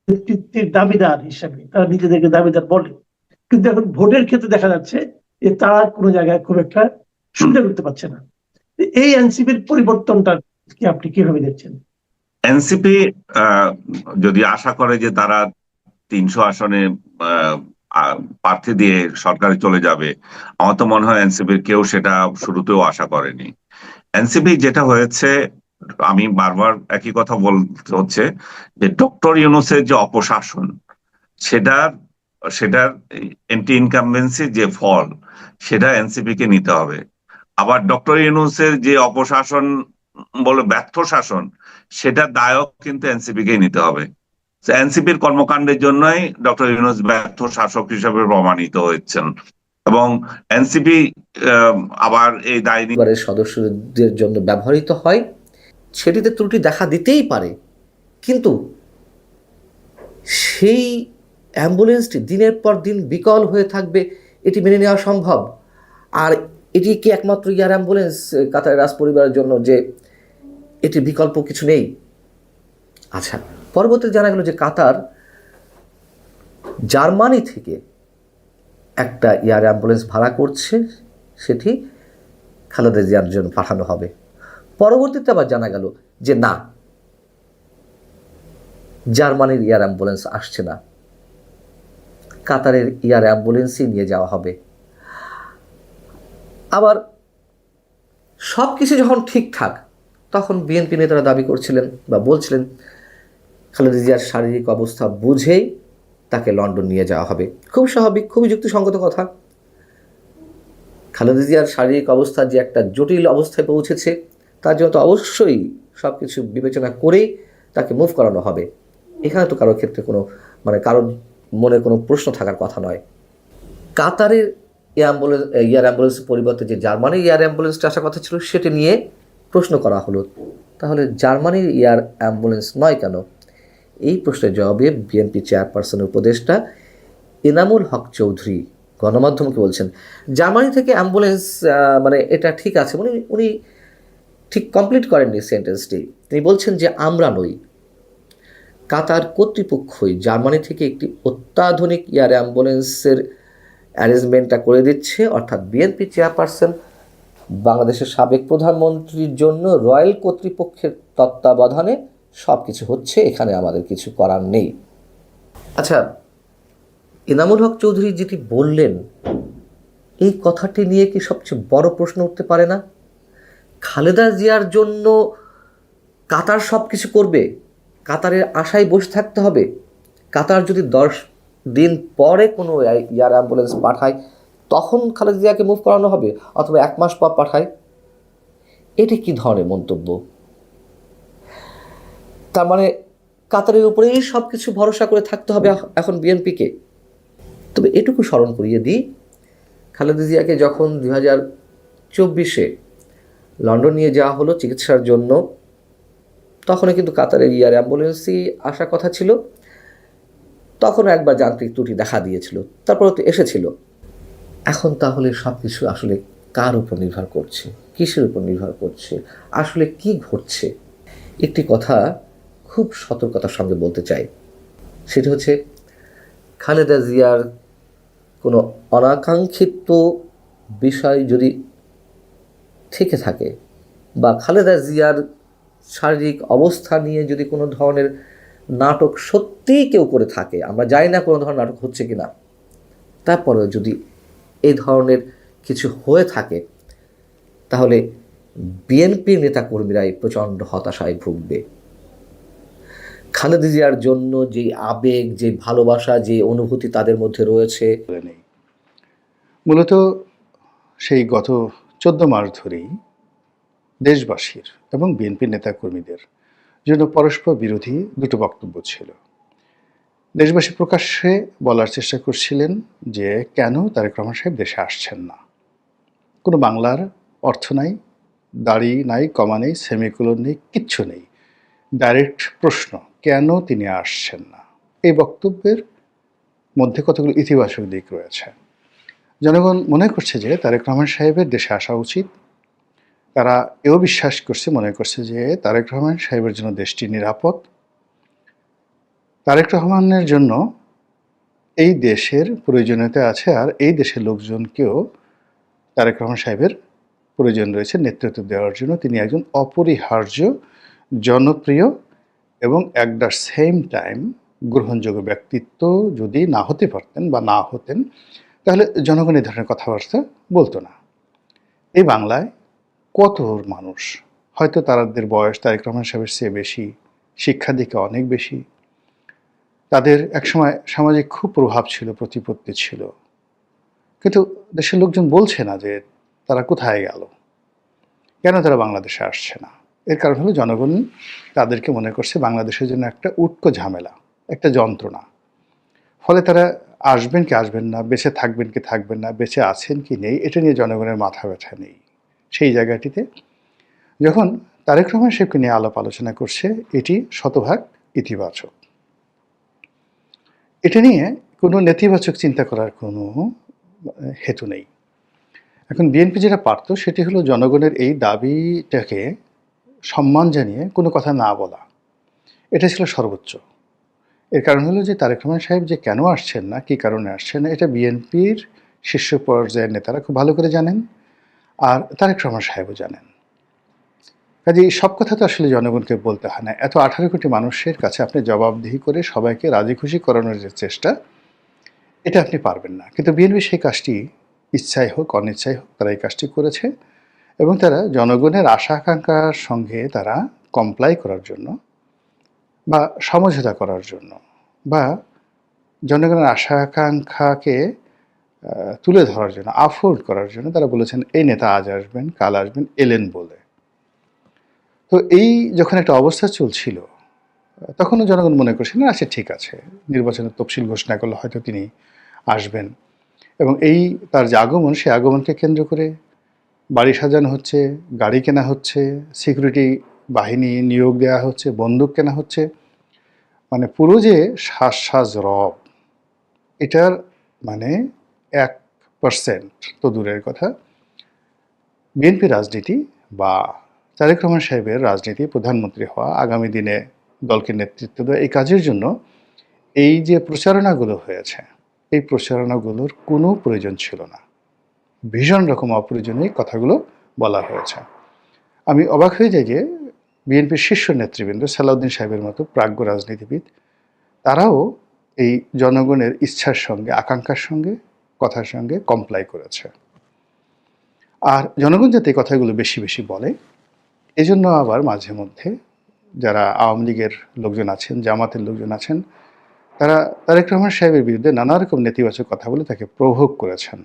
নেতৃত্বের দাবিদার হিসাবে তারা নিজেদেরকে দাবিদার বলে, কিন্তু এখন ভোটের ক্ষেত্রে দেখা যাচ্ছে যে তারা কোনো জায়গায় খুব একটা সুবিধা করতে পারছে না। এই এনসিপির পরিবর্তনটা কি আপনি কিভাবে দেখছেন? এনসিপি যদি আশা করে যে তারা 300 আসনে আহ, প্রার্থী দিয়ে সরকারে চলে যাবে, আমার তো মনে হয় এনসিপির কেউ সেটা শুরুতেও আশা করেনি। এনসিপি যেটা হয়েছে, আমি বারবার একই কথা বলতে হচ্ছে, যে ডক্টর ইউনূসের যে অপশাসন, সেটার সেটার এন্টি ইনকামবেন্সির যে ফল, সেটা এনসিপি কে নিতে হবে। আবার ডক্টর ইউনূসের যে অপশাসন বলে ব্যর্থ শাসন, সেটার দায়ও কিন্তু এনসিপি কে নিতে হবে। এনসিপির কর্মকাণ্ডের জন্যই ডক্টর ইউনূস ব্যর্থ শাসক হিসেবে প্রমাণিত হচ্ছেন, এবং এনসিপি আবার এই দায় পরিবারের সদস্যদের জন্য ব্যবহৃত হয়, সেটিতে ত্রুটি দেখা দিতেই পারে, কিন্তু সেই অ্যাম্বুলেন্সটি দিনের পর দিন বিকল হয়ে থাকবে, এটি মেনে নেওয়া সম্ভব? আর এটি কি একমাত্র এয়ার অ্যাম্বুলেন্স কাতারের রাজ পরিবারের জন্য যে এটি বিকল্প কিছু নেই? আচ্ছা, পরবর্তীতে জানা গেল যে কাতার জার্মানি থেকে একটা এয়ার অ্যাম্বুলেন্স ভাড়া করছে, সেটি খালেদা জিয়ার জন্য পাঠানো হবে। পরবর্তীতে আবার জানা গেল যে না, জার্মানির এয়ার অ্যাম্বুলেন্স আসছে না, কাতারের এয়ার অ্যাম্বুলেন্সই নিয়ে যাওয়া হবে। আবার সব কিছু যখন ঠিকঠাক, তখন বিএনপি নেতারা দাবি করছিলেন বা বলছিলেন খালেদা জিয়ার শারীরিক অবস্থা বুঝেই তাকে লন্ডন নিয়ে যাওয়া হবে। খুব স্বাভাবিক, খুবই যুক্তিসঙ্গত কথা। খালেদা জিয়ার শারীরিক অবস্থা যে একটা জটিল অবস্থায় পৌঁছেছে, তার জন্য তো অবশ্যই সব কিছু বিবেচনা করেই তাকে মুভ করানো হবে। এখানে তো কারোর ক্ষেত্রে কোনো কারোর মনে কোনো প্রশ্ন থাকার কথা নয়। কাতারের এয়ার অ্যাম্বুলেন্সের পরিবর্তে যে জার্মানির এয়ার অ্যাম্বুলেন্সটা আসার কথা ছিল, সেটি নিয়ে প্রশ্ন করা হলো, তাহলে জার্মানির এয়ার অ্যাম্বুলেন্স নয় কেন? এই প্রশ্নের জবাবে বিএনপি চেয়ারপারসনের উপদেষ্টা এনামুল হক চৌধুরী গণমাধ্যমকে বলছেন, জার্মানি থেকে অ্যাম্বুলেন্স এটা ঠিক আছে। উনি ঠিক কমপ্লিট করেননি সেন্টেন্সটি। তিনি বলছেন যে আমরা নই, কাতার কর্তৃপক্ষই জার্মানি থেকে একটি অত্যাধুনিক এয়ার অ্যাম্বুলেন্সের অ্যারেঞ্জমেন্টটা করে দিচ্ছে। অর্থাৎ বিএনপি চেয়ারপারসন বাংলাদেশের সাবেক প্রধানমন্ত্রীর জন্য রয়্যাল কর্তৃপক্ষের তত্ত্বাবধানে সব কিছু হচ্ছে, এখানে আমাদের কিছু করার নেই। আচ্ছা, এনামুল হক চৌধুরী যেটি বললেন, এই কথাটি নিয়ে কি সবচেয়ে বড় প্রশ্ন উঠতে পারে না? খালেদা জিয়ার জন্য কাতার সব কিছু করবে, কাতারের আশায় বসে থাকতে হবে? কাতার যদি 10 দিন পরে কোনো এয়ার অ্যাম্বুলেন্স পাঠায়, তখন খালেদা জিয়াকে মুভ করানো হবে, অথবা 1 মাস পর পাঠায়? এটি কি ধরনের মন্তব্য? তার মানে কাতারের উপরেই সব কিছু ভরসা করে থাকতে হবে এখন বিএনপিকে? তবে এটুকু স্মরণ করিয়ে দিই, খালেদা জিয়াকে যখন 2024-এ লন্ডন নিয়ে যাওয়া হলো চিকিৎসার জন্য, তখনও কিন্তু কাতারের এয়ার অ্যাম্বুলেন্সই আসার কথা ছিল, তখনও একবার যান্ত্রিক ত্রুটি দেখা দিয়েছিল, তারপর তো এসেছিল। এখন তাহলে সব কিছু আসলে কার উপর নির্ভর করছে, কিসের উপর নির্ভর করছে, আসলে কি ঘটছে? একটি কথা খুব সতর্কতার সঙ্গে বলতে চাই, সেটা হচ্ছে খালেদা জিয়ার কোনো অনাকাঙ্ক্ষিত বিষয় যদি থেকে থাকে, বা খালেদা জিয়ার শারীরিক অবস্থা নিয়ে যদি কোনো ধরনের নাটক সত্যিই কেউ করে থাকে, আমরা জানি না কোনো ধরনের নাটক হচ্ছে কিনা, তারপরেও যদি এই ধরনের কিছু হয়ে থাকে, তাহলে বিএনপির নেতাকর্মীরাই প্রচণ্ড হতাশায় ভুগবে। খালেদা জিয়ার জন্য যে আবেগ, যে ভালোবাসা, যে অনুভূতি তাদের মধ্যে রয়েছে, নেই। মূলত সেই গত 14 মাস ধরেই দেশবাসীর এবং বিএনপি নেতাকর্মীদের জন্য পরস্পর বিরোধী দুটো বক্তব্য ছিল। দেশবাসী প্রকাশ্যে বলার চেষ্টা করছিলেন যে কেন তারেক রহমান সাহেব দেশে আসছেন না, কোনো বাংলার অর্থ নাই, দাড়ি নাই, কমা নেই, সেমিকোলন নেই, কিচ্ছু নেই, ডাইরেক্ট প্রশ্ন কেন তিনি আসছেন না। এই বক্তব্যের মধ্যে কতগুলো ইতিবাচক দিক রয়েছে। জনগণ মনে করছে যে তারেক রহমান সাহেবের দেশে আসা উচিত। তারা এও বিশ্বাস করছে, মনে করছে যে তারেক রহমান সাহেবের জন্য দেশটি নিরাপদ, তারেক রহমানের জন্য এই দেশের প্রয়োজনীয়তা আছে, আর এই দেশের লোকজনকেও তারেক রহমান সাহেবের প্রয়োজন রয়েছে নেতৃত্ব দেওয়ার জন্য। তিনি একজন অপরিহার্য, জনপ্রিয় এবং অ্যাট দ্য সেম টাইম গ্রহণযোগ্য ব্যক্তিত্ব। যদি না হতে পারতেন বা না হতেন, তাহলে জনগণ এই ধরনের কথাবার্তা বলতো না। এই বাংলায় কত মানুষ, হয়তো তাদের বয়স তারেক রহমান সাহেবের চেয়ে বেশি, শিক্ষা দিকে অনেক বেশি, তাদের একসময় সামাজিক খুব প্রভাব ছিল, প্রতিপত্তি ছিল, কিন্তু দেশের লোকজন বলছে না যে তারা কোথায় গেল, কেন তারা বাংলাদেশে আসছে না। এর কারণ হলো জনগণ তাদেরকে মনে করছে বাংলাদেশের জন্য একটা উটকো ঝামেলা, একটা যন্ত্রণা। ফলে তারা আসবেন কি আসবেন না, বেঁচে থাকবেন কি থাকবেন না, বেঁচে আছেন কি নেই, এটা নিয়ে জনগণের মাথা ব্যথা নেই। সেই জায়গাটিতে যখন তারেক রহমান সাহেবকে নিয়ে আলাপ আলোচনা করছে, এটি শতভাগ ইতিবাচক। এটা নিয়ে কোনো নেতিবাচক চিন্তা করার কোনো হেতু নেই। এখন বিএনপি যেটা পারত সেটি হলো জনগণের এই দাবিটাকে সম্মান জানিয়ে কোনো কথা না বলা, এটা ছিল সর্বোচ্চ। এর কারণ হলো যে তারেক রহমান সাহেব যে কেন আসছেন না, কী কারণে আসছেন না, এটা বিএনপির শীর্ষ পর্যায়ের নেতারা খুব ভালো করে জানেন, আর তারেক রহমান সাহেবও জানেন। কাজে সব কথা তো আসলে জনগণকে বলতে হয় না। এত 18 কোটি মানুষের কাছে আপনি জবাবদিহি করে সবাইকে রাজি খুশি করানোর যে চেষ্টা, এটা আপনি পারবেন না। কিন্তু বিএনপি সেই কাজটি ইচ্ছাই হোক অনিচ্ছাই হোক তারা এই কাজটি করেছে, এবং তারা জনগণের আশা আকাঙ্ক্ষার সঙ্গে তারা কমপ্লাই করার জন্য বা সমঝোতা করার জন্য বা জনগণের আশা আকাঙ্ক্ষাকে তুলে ধরার জন্য, আফোর্ড করার জন্য তারা বলেছেন এই নেতা আজ আসবেন, কাল আসবেন, এলেন বলে। তো এই যখন একটা অবস্থা চলছিল, তখনও জনগণ মনে করছিলেন আচ্ছা ঠিক আছে, নির্বাচনের তফসিল ঘোষণা করলে হয়তো তিনি আসবেন। এবং এই তার যে আগমন, সেই আগমনকে কেন্দ্র করে বাড়ি সাজানো হচ্ছে, গাড়ি কেনা হচ্ছে, সিকিউরিটি বাহিনী নিয়োগ দেওয়া হচ্ছে, বন্দুক কেনা হচ্ছে, মানে পুরো যে সাজ রব, এটার মানে 1% তো দূরের কথা, বিএনপি রাজনীতি বা তারেক রহমান সাহেবের রাজনীতি, প্রধানমন্ত্রী হওয়া, আগামী দিনে দলকে নেতৃত্ব দেওয়া, এই কাজের জন্য এই যে প্রচারণাগুলো হয়েছে, এই প্রচারণাগুলোর কোনো প্রয়োজন ছিল না। ভীষণ রকম অপ্রয়োজনীয় কথাগুলো বলা হয়েছে। আমি অবাক হয়ে যাই যে বিএনপির শীর্ষ নেতৃবৃন্দ, সালাউদ্দিন সাহেবের মতো প্রাজ্ঞ রাজনীতিবিদ, তারাও এই জনগণের ইচ্ছার সঙ্গে, আকাঙ্ক্ষার সঙ্গে, কথার সঙ্গে কমপ্লাই করেছে। আর জনগণ যাতে এই কথাগুলো বেশি বেশি বলে, এজন্য আবার মাঝে মধ্যে যারা আওয়ামী লীগের লোকজন আছেন, জামাতের লোকজন আছেন, তারা তারেক রহমান সাহেবের বিরুদ্ধে নানা রকম নেতিবাচক কথা বলে তাকে প্রভোগ করেছেন।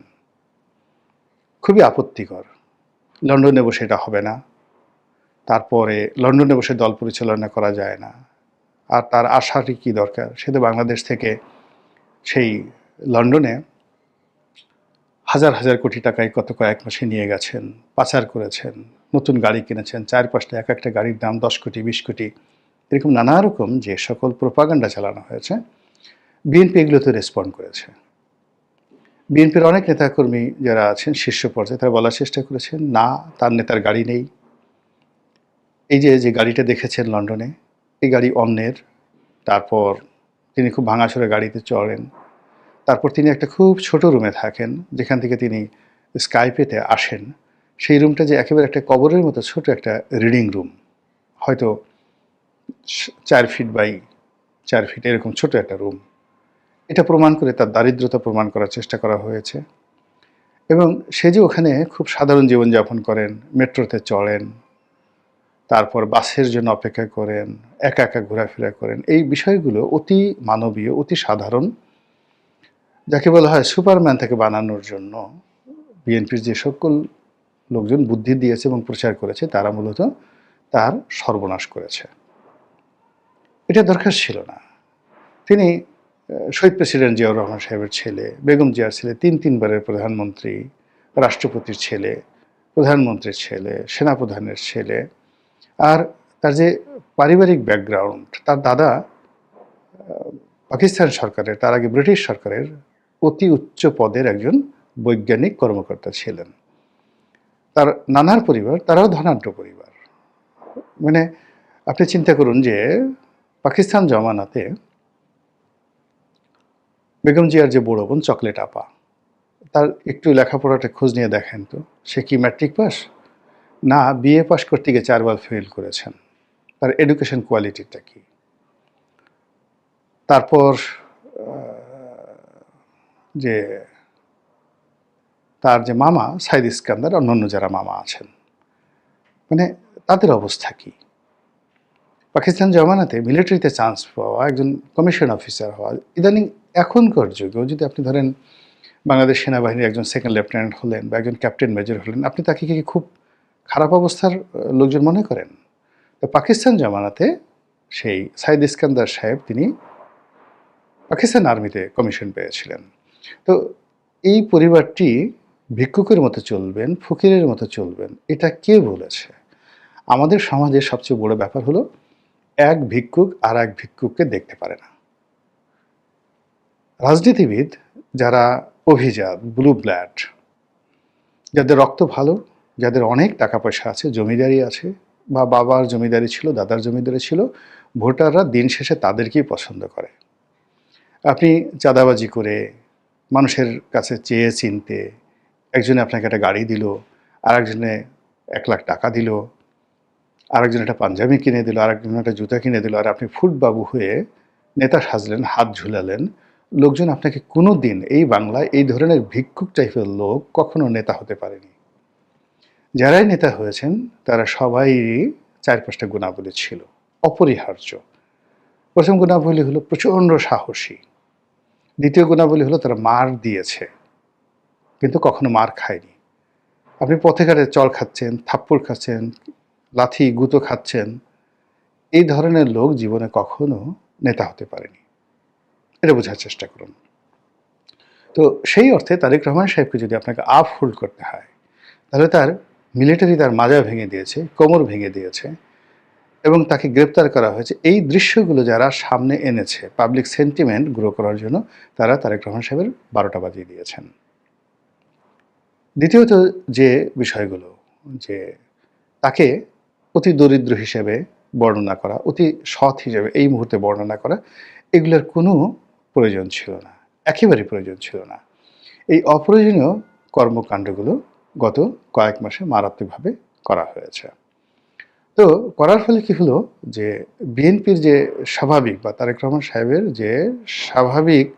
খুবই আপত্তিকর। লন্ডনে বসে এটা হবে না, তারপরে লন্ডনে বসে দল পরিচালনা করা যায় না, আর তার আশারই কী দরকার, সে তো বাংলাদেশ থেকে সেই লন্ডনে হাজার হাজার কোটি টাকায় কত কয়েক মাসে নিয়ে গেছেন, পাচার করেছেন, নতুন গাড়ি কিনেছেন, 4-5টা, এক একটা গাড়ির দাম 10 কোটি 20 কোটি, এরকম নানা রকম যে সকল প্রোপাগান্ডা চালানো হয়েছে, বিএনপি এগুলোতে রেসপন্ড করেছে। বিএনপির অনেক নেতাকর্মী যারা আছেন শীর্ষ পর্যায়ে তারা বলার চেষ্টা করেছেন, না, তার নেতার গাড়ি নেই, এই যে যে গাড়িটা দেখেছেন লন্ডনে, এই গাড়ি অন্যের। তারপর তিনি খুব ভাঙাচোরা গাড়িতে চড়েন। তারপর তিনি একটা খুব ছোট রুমে থাকেন, যেখান থেকে তিনি স্কাইপেতে আসেন। সেই রুমটা যে একেবারে একটা কবরের মতো ছোট একটা রিডিং রুম, হয়তো 4 ফিট বাই 4 ফিট এরকম ছোট একটা রুম। এটা প্রমাণ করে তার দারিদ্রতা প্রমাণ করার চেষ্টা করা হয়েছে। এবং সে যে ওখানে খুব সাধারণ জীবনযাপন করেন, মেট্রোতে চড়েন, তারপর বাসের জন্য অপেক্ষা করেন, একা একা ঘোরাফেরা করেন, এই বিষয়গুলো অতি মানবীয়, অতি সাধারণ, যাকে বলা হয় সুপারম্যান থেকে বানানোর জন্য বিএনপির যে সকল লোকজন বুদ্ধি দিয়েছে এবং প্রচার করেছে তারা মূলত তার সর্বনাশ করেছে। এটা দরকার ছিল না। তিনি শহীদ প্রেসিডেন্ট জিয়াউর রহমান সাহেবের ছেলে, বেগম জিয়ার ছেলে, 3 বারের প্রধানমন্ত্রী, রাষ্ট্রপতির ছেলে, প্রধানমন্ত্রীর ছেলে, সেনাপ্রধানের ছেলে। আর তার যে পারিবারিক ব্যাকগ্রাউন্ড, তার দাদা পাকিস্তান সরকারের, তার আগে ব্রিটিশ সরকারের অতি উচ্চ পদের একজন বৈজ্ঞানিক কর্মকর্তা ছিলেন। তার নানার পরিবার, তারাও ধনাঢ্য পরিবার। মানে আপনি চিন্তা করুন যে পাকিস্তান জমানাতে বেগম জিয়ার যে বড় বোন চকলেট আপা, তার একটু লেখাপড়াটা খোঁজ নিয়ে দেখেন তো, সে কি ম্যাট্রিক পাস? না, বিএ পাস করতে গিয়ে 4 বার ফেল করেছেন। তার এডুকেশন কোয়ালিটিটা কি? তারপর যে তার যে মামা সাইদ ইস্কান্দার, অন্যান্য যারা মামা আছেন, মানে তাদের অবস্থা কি? পাকিস্তান জমানাতে মিলিটারিতে চান্স পাওয়া, একজন কমিশন অফিসার হওয়া, ইদানিং এখনকার যুগেও যদি আপনি ধরেন বাংলাদেশ সেনাবাহিনীর একজন সেকেন্ড লেফটেন্যান্ট হলেন বা একজন ক্যাপ্টেন মেজর হলেন, আপনি তাকে কি খুব খারাপ অবস্থার লোকজন মনে করেন? তো পাকিস্তান জমানাতে সেই সাইদ ইস্কান্দার সাহেব, তিনি পাকিস্তান আর্মিতে কমিশন পেয়েছিলেন। তো এই পরিবারটি ভিক্ষুকের মতো চলবেন, ফকিরের মতো চলবেন, এটা কে বলেছে? আমাদের সমাজের সবচেয়ে বড় ব্যাপার হলো এক ভিক্ষুক আর এক ভিক্ষুককে দেখতে পারে না। রাজনীতিবিদ যারা অভিজাত, ব্লু ব্লাড, যাদের রক্ত ভালো, যাদের অনেক টাকা পয়সা আছে, জমিদারি আছে, বা বাবার জমিদারি ছিল, দাদার জমিদারি ছিল, ভোটাররা দিন শেষে তাদেরকেই পছন্দ করে। আপনি চাঁদাবাজি করে, মানুষের কাছে চেয়ে চিনতে, একজনে আপনাকে একটা গাড়ি দিল, আরেকজনে 1 লাখ টাকা দিল, আরেকজন একটা পাঞ্জাবি কিনে দিল, আরেকজন একটা জুতা কিনে দিল, আর আপনি ফুটবাবু হয়ে নেতা সাজলেন, হাত ঝুলালেন। লোকজন আপনাকে কোনো দিন এই বাংলায় এই ধরনের ভিক্ষুক টাইপের লোক কখনো নেতা হতে পারেনি। যারাই নেতা হয়েছেন তারা সবাই 4-5টা গুণাবলী ছিল অপরিহার্য। প্রথম গুণাবলী হলো প্রচণ্ড সাহসী। দ্বিতীয় গুণাবলী হলো তারা মার দিয়েছে, কিন্তু কখনো মার খায়নি। আপনি পথে ঘাটে চল খাচ্ছেন, থাপ্পড় খাচ্ছেন, লাথি গুঁতো খাচ্ছেন, এই ধরনের লোক জীবনে কখনো নেতা হতে পারেনি। এটা বোঝার চেষ্টা করুন। তো সেই অর্থে তারেক রহমান সাহেবকে যদি আপনাকে আপ হোল্ড করতে হয়, তাহলে তার মিলিটারি তার মাজা ভেঙে দিয়েছে, কোমর ভেঙে দিয়েছে, এবং তাকে গ্রেপ্তার করা হয়েছে। এই দৃশ্যগুলো যারা সামনে এনেছে পাবলিক সেন্টিমেন্ট গ্রো করার জন্য, তারা তারেক রহমান সাহেবের 12টা বাজিয়ে দিয়েছেন। দ্বিতীয়ত যে বিষয়গুলো, যে তাকে অতি দরিদ্র হিসেবে বর্ণনা করা, অতি সৎ হিসেবে এই মুহূর্তে বর্ণনা করা, এগুলোর কোনো প্রয়োজন ছিল না, একেবারেই প্রয়োজন ছিল না। এই অপ্রয়োজনীয় কর্মকাণ্ডগুলো গত কয়েক মাসে মারাত্মকভাবে করা হয়েছে। তো করার ফলে কি হলো, যে বিএনপির যে স্বাভাবিক বা তারেক রহমান সাহেবের যে স্বাভাবিক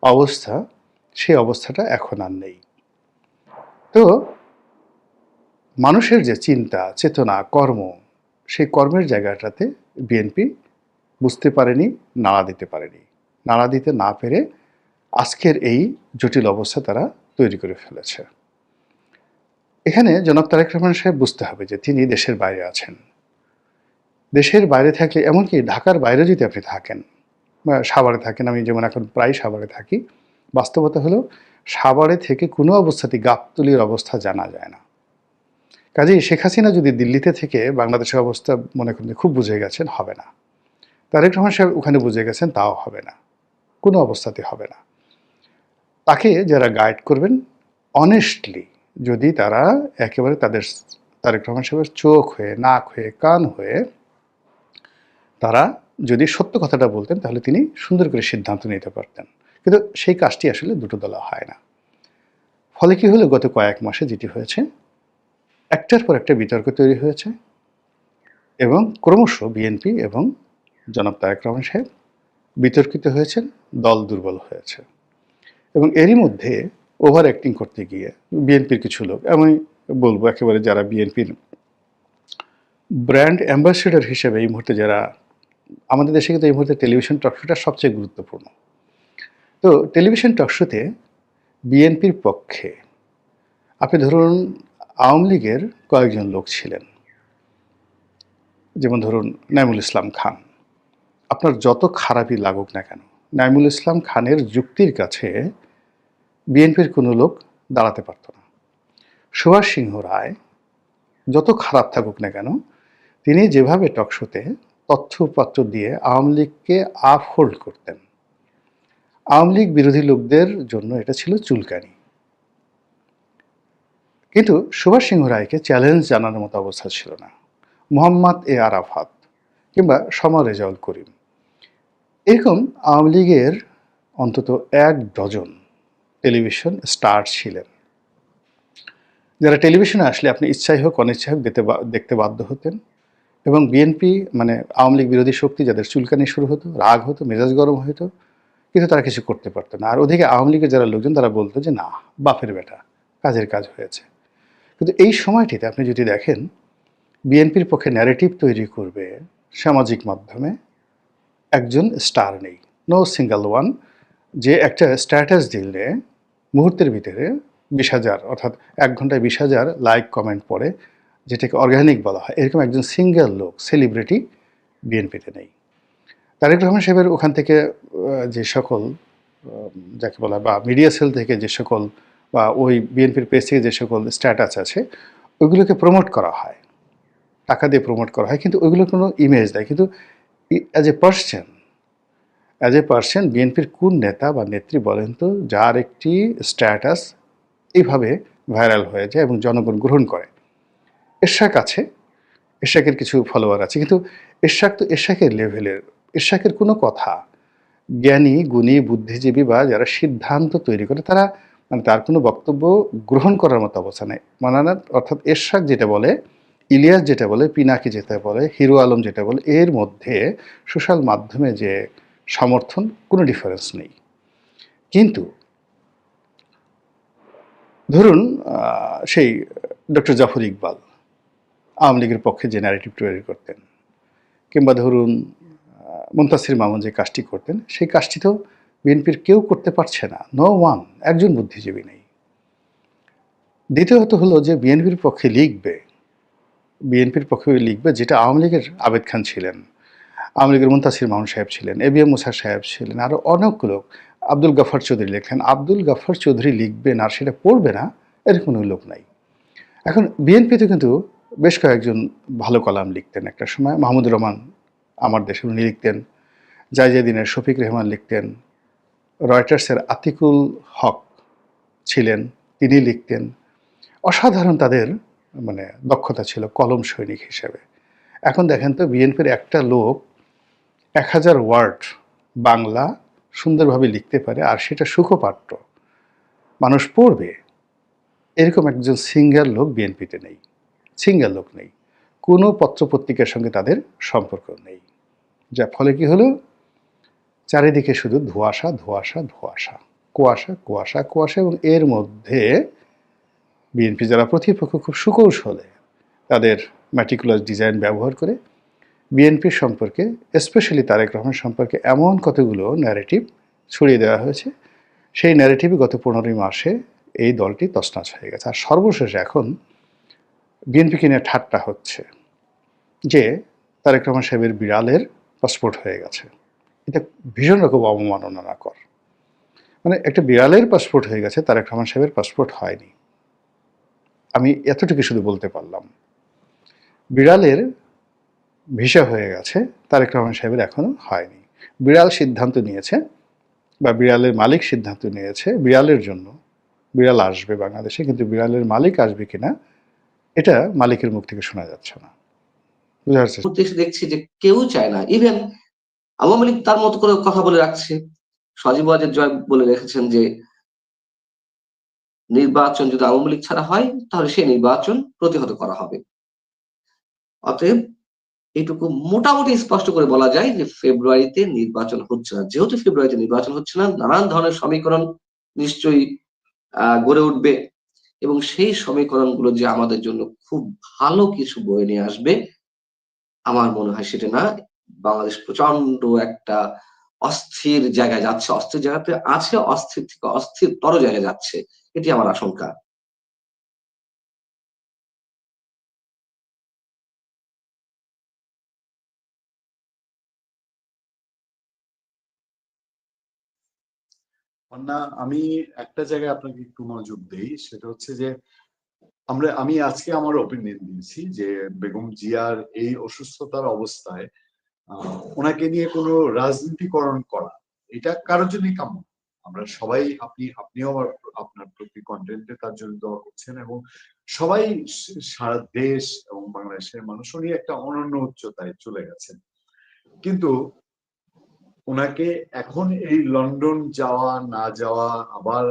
অবস্থা, সেই অবস্থাটা এখন আর নেই। তো মানুষের যে চিন্তা, চেতনা, কর্ম, সেই কর্মের জায়গাটাতে বিএনপি বুঝতে পারেনি, নাড়া দিতে পারেনি। নাড়া দিতে না পেরে আজকের এই জটিল অবস্থা তারা তৈরি করে ফেলেছে। এখানে জনাব তারেক রহমান সাহেব বুঝতে হবে যে তিনি দেশের বাইরে আছেন। দেশের বাইরে থাকলে, এমনকি ঢাকার বাইরে যদি আপনি থাকেন বা সাভারে থাকেন, আমি যেমন এখন প্রায় সাভারে থাকি, বাস্তবতা হলো সাভারে থেকে কোনো অবস্থাতেই গাবতলীর অবস্থা জানা যায় না। কাজেই শেখ হাসিনা যদি দিল্লিতে থেকে বাংলাদেশের অবস্থা মনে করেন যে খুব বুঝে গেছেন, হবে না। তারেক রহমান সাহেব ওখানে বুঝে গেছেন, তাও হবে না, কোনো অবস্থাতে হবে না। তাকে যারা গাইড করবেন অনেস্টলি, যদি তারা একেবারে তাদের তারেক রহমান সাহেবের চোখ হয়ে, নাক হয়ে, কান হয়ে তারা যদি সত্য কথাটা বলতেন, তাহলে তিনি সুন্দর করে সিদ্ধান্ত নিতে পারতেন। কিন্তু সেই কাজটি আসলে দুটো দলা হয় না। ফলে কি হলো, গত কয়েক মাসে যেটি হয়েছে, একটার পর একটা বিতর্ক তৈরি হয়েছে এবং ক্রমশ বিএনপি এবং জনাব তারেক রহমান সাহেব বিতর্কিত হয়েছেন, দল দুর্বল হয়েছে। এবং এরই মধ্যে ওভার অ্যাক্টিং করতে গিয়ে বিএনপির কিছু লোক, আমি বলবো একেবারে যারা বিএনপির ব্র্যান্ড অ্যাম্বাসেডর হিসেবে এই মুহূর্তে যারা, আমাদের দেশে কিন্তু এই মুহূর্তে টেলিভিশন টকশোটা সবচেয়ে গুরুত্বপূর্ণ। তো টেলিভিশন টকশোতে বিএনপির পক্ষে আপনি ধরুন আওয়ামী লীগের কয়েকজন লোক ছিলেন, যেমন ধরুন নাইমুল ইসলাম খান। আপনার যত খারাপই লাগুক না কেন, নাইমুল ইসলাম খানের যুক্তির কাছে বিএনপির কোনো লোক দাঁড়াতে পারত না। সুভাষ সিংহ রায় যত খারাপ থাকুক না কেন, তিনি যেভাবে টকশোতে তথ্যপত্র দিয়ে আওয়ামী লীগকে আপহোল্ড করতেন, আওয়ামী লীগ বিরোধী লোকদের জন্য এটা ছিল চুলকানি। কিন্তু সুভাষ সিংহ রায়কে চ্যালেঞ্জ জানানোর মতো অবস্থা ছিল না মোহাম্মদ এ আরাফাত কিংবা সমর রেজাউল করিম। এরকম আওয়ামী লীগের অন্তত 1 ডজন টেলিভিশন স্টার ছিলেন, যারা টেলিভিশনে আসলে আপনি ইচ্ছাই হোক অনিচ্ছাই হোক দেখতে বাধ্য হতেন। এবং বিএনপি মানে আওয়ামী লীগ বিরোধী শক্তি, যাদের চুলকানি শুরু হতো, রাগ হতো, মেজাজ গরম হতো, কিন্তু তারা কিছু করতে পারতো না। আর ওদিকে আওয়ামী লীগের যারা লোকজন, তারা বলতো যে না, বাপের বেটা, কাজের কাজ হয়েছে। কিন্তু এই সময়টিতে আপনি যদি দেখেন, বিএনপির পক্ষে ন্যারেটিভ তৈরি করবে সামাজিক মাধ্যমে একজন স্টার নেই, নো সিঙ্গেল ওয়ান, যে একটা স্ট্যাটাস দিলে মুহূর্তের ভিতরে 20,000 অর্থাৎ 1 ঘন্টায় 20,000 লাইক কমেন্ট পড়ে, যেটাকে অর্গানিক বলা হয়, এরকম একজন সিঙ্গেল লোক সেলিব্রিটি বিএনপিতে নেই। তারেক রহমান সাহেবের ওখান থেকে যে সকল যাকে বলা, বা মিডিয়া সেল থেকে যে সকল, বা ওই বিএনপির পেজ থেকে যে সকল স্ট্যাটাস আছে, ওইগুলোকে প্রমোট করা হয়, টাকা দিয়ে প্রমোট করা হয়, কিন্তু ওইগুলো কোনো ইমেজ দেয়। কিন্তু অ্যাজ এ পার্সন বিএনপির কোন নেতা বা নেত্রী বলেন তো, যার একটি স্ট্যাটাস এইভাবে ভাইরাল হয়ে যায় এবং জনগণ গ্রহণ করে? এরশাক আছে, এরশাকের কিছু ফলোয়ার আছে, কিন্তু এরশাক তো এরশাকের লেভেলের, এরশাকের কোনো কথা জ্ঞানী গুণী বুদ্ধিজীবী বা যারা সিদ্ধান্ত তৈরি করে, তারা মানে তার কোনো বক্তব্য গ্রহণ করার মতো অবস্থা নেই। মানে অর্থাৎ এরশাক যেটা বলে, ইলিয়াস যেটা বলে, পিনাকি যেটা বলে, হিরো আলম যেটা বলে, এর মধ্যে সোশ্যাল মাধ্যমে যে সমর্থন, কোনো ডিফারেন্স নেই। কিন্তু ধরুন সেই ডক্টর জাফর ইকবাল আওয়ামী লীগের পক্ষে যে ন্যারেটিভ তৈরি করতেন, কিংবা ধরুন মুনতাসির মামুন যে কাজটি করতেন, সেই কাজটি তো বিএনপির কেউ করতে পারছে না, নো ওয়ান, একজন বুদ্ধিজীবী নেই। দ্বিতীয়ত হলো যে বিএনপির পক্ষে লিখবে যেটা আওয়ামী লীগের আবেদ খান ছিলেন, আওয়ামী লীগের মুনতাসির মামুন সাহেব ছিলেন, এবিএম মুসা সাহেব ছিলেন, আরও অনেক লোক, আব্দুল গাফফার চৌধুরী লেখেন। আব্দুল গাফফার চৌধুরী লিখবেন আর সেটা পড়বে না, এর কোনো লোক নাই। এখন বিএনপিতে কিন্তু বেশ কয়েকজন ভালো কলাম লিখতেন একটা সময়। মাহমুদুর রহমান আমার দেশে, উনি লিখতেন। জায়জাদিনের শফিক রেহমান লিখতেন। রয়টার্সের আতিকুল হক ছিলেন, তিনি লিখতেন। অসাধারণ তাদের মানে দক্ষতা ছিল কলম সৈনিক হিসেবে। এখন দেখেন তো, বিএনপির একটা লোক 1000 ওয়ার্ড বাংলা সুন্দরভাবে লিখতে পারে, আর সেটা সুখপাঠ্য, মানুষ পড়বে, এরকম একজন সিঙ্গেল লোক বিএনপিতে নেই, সিঙ্গেল লোক নেই। কোনো পত্রপত্রিকার সঙ্গে তাদের সম্পর্ক নেই। যার ফলে কি হলো, চারিদিকে শুধু ধোঁয়াশা, কুয়াশা, এবং এর মধ্যে বিএনপি যারা প্রতিপক্ষ খুব সুকৌশলে তাদের ম্যাটিকুলাস ডিজাইন ব্যবহার করে বিএনপির সম্পর্কে, স্পেশালি তারেক রহমান সম্পর্কে এমন কতগুলো ন্যারেটিভ ছড়িয়ে দেওয়া হয়েছে, সেই ন্যারেটিভই গত 15 মাসে এই দলটি তছনছ হয়ে গেছে। আর সর্বশেষ এখন বিএনপিকে নিয়ে ঠাট্টা হচ্ছে যে তারেক রহমান সাহেবের বিড়ালের পাসপোর্ট হয়ে গেছে। এটা ভীষণ রকম অবমাননাকর। মানে একটা বিড়ালের পাসপোর্ট হয়ে গেছে, তারেক রহমান সাহেবের পাসপোর্ট হয়নি। আমি এতটুকু শুধু বলতে পারলাম, বিড়ালের ভিসা হয়ে গেছে, তারেক রহমান সাহেবের এখনো হয়নি। বিড়াল সিদ্ধান্ত নিয়েছে, বা বিড়ালের মালিক সিদ্ধান্ত নিয়েছে বিড়ালের জন্য বিড়াল আসবে বাংলাদেশে, কিন্তু বিড়ালের মালিক আসবে কিনা এটা মালিকের মুখ থেকে শোনা যাচ্ছে না। বুঝা যাচ্ছে? দেশে দেখছি যে কেউ চায় না, ইভেন আওয়ামী লীগ তার মতো করে কথা বলে রাখছে। সজীব ওয়াজেদ জয় বলে রেখেছেন যে নির্বাচন যদি আওয়ামী লীগ ছাড়া হয় তাহলে সেই নির্বাচন প্রতিহত করা হবে। অতএব এইটুকু মোটামুটি স্পষ্ট করে বলা যায় যে ফেব্রুয়ারিতে নির্বাচন হচ্ছে না। যেহেতু ফেব্রুয়ারিতে নির্বাচন হচ্ছে না, নানান ধরনের সমীকরণ নিশ্চয়ই গড়ে উঠবে, এবং সেই সমীকরণগুলো যে আমাদের জন্য খুব ভালো কিছু বয়ে নিয়ে আসবে আমার মনে হয় সেটা না। বাংলাদেশ প্রচন্ড একটা অস্থির জায়গায় যাচ্ছে, অস্থির জায়গাতে আছে, অস্থির থেকে অস্থিরতর জায়গায় যাচ্ছে, এটি আমার আশঙ্কা। না, আমি একটা জায়গায় আপনাকে একটু মনোযোগ দেই, সেটা হচ্ছে যে আমি আজকে আমার ওপিনিয়ন দিয়েছি যে বেগম জিয়ার এই অসুস্থতার অবস্থায় ওনাকে নিয়ে কোনো রাজনীতিকরণ করা এটা কারোর জন্যই কাম্য না। আমরা সবাই, আপনিও আপনার প্রতি কন্টেন্টে তার জন্য দোয়া করছেন, এবং সবাই সারা দেশ এবং বাংলাদেশের মানুষ উনি একটা অনন্য উচ্চতায় চলে গেছেন। কিন্তু ওনাকে এখন এই লন্ডন যাওয়া না যাওয়া, আবার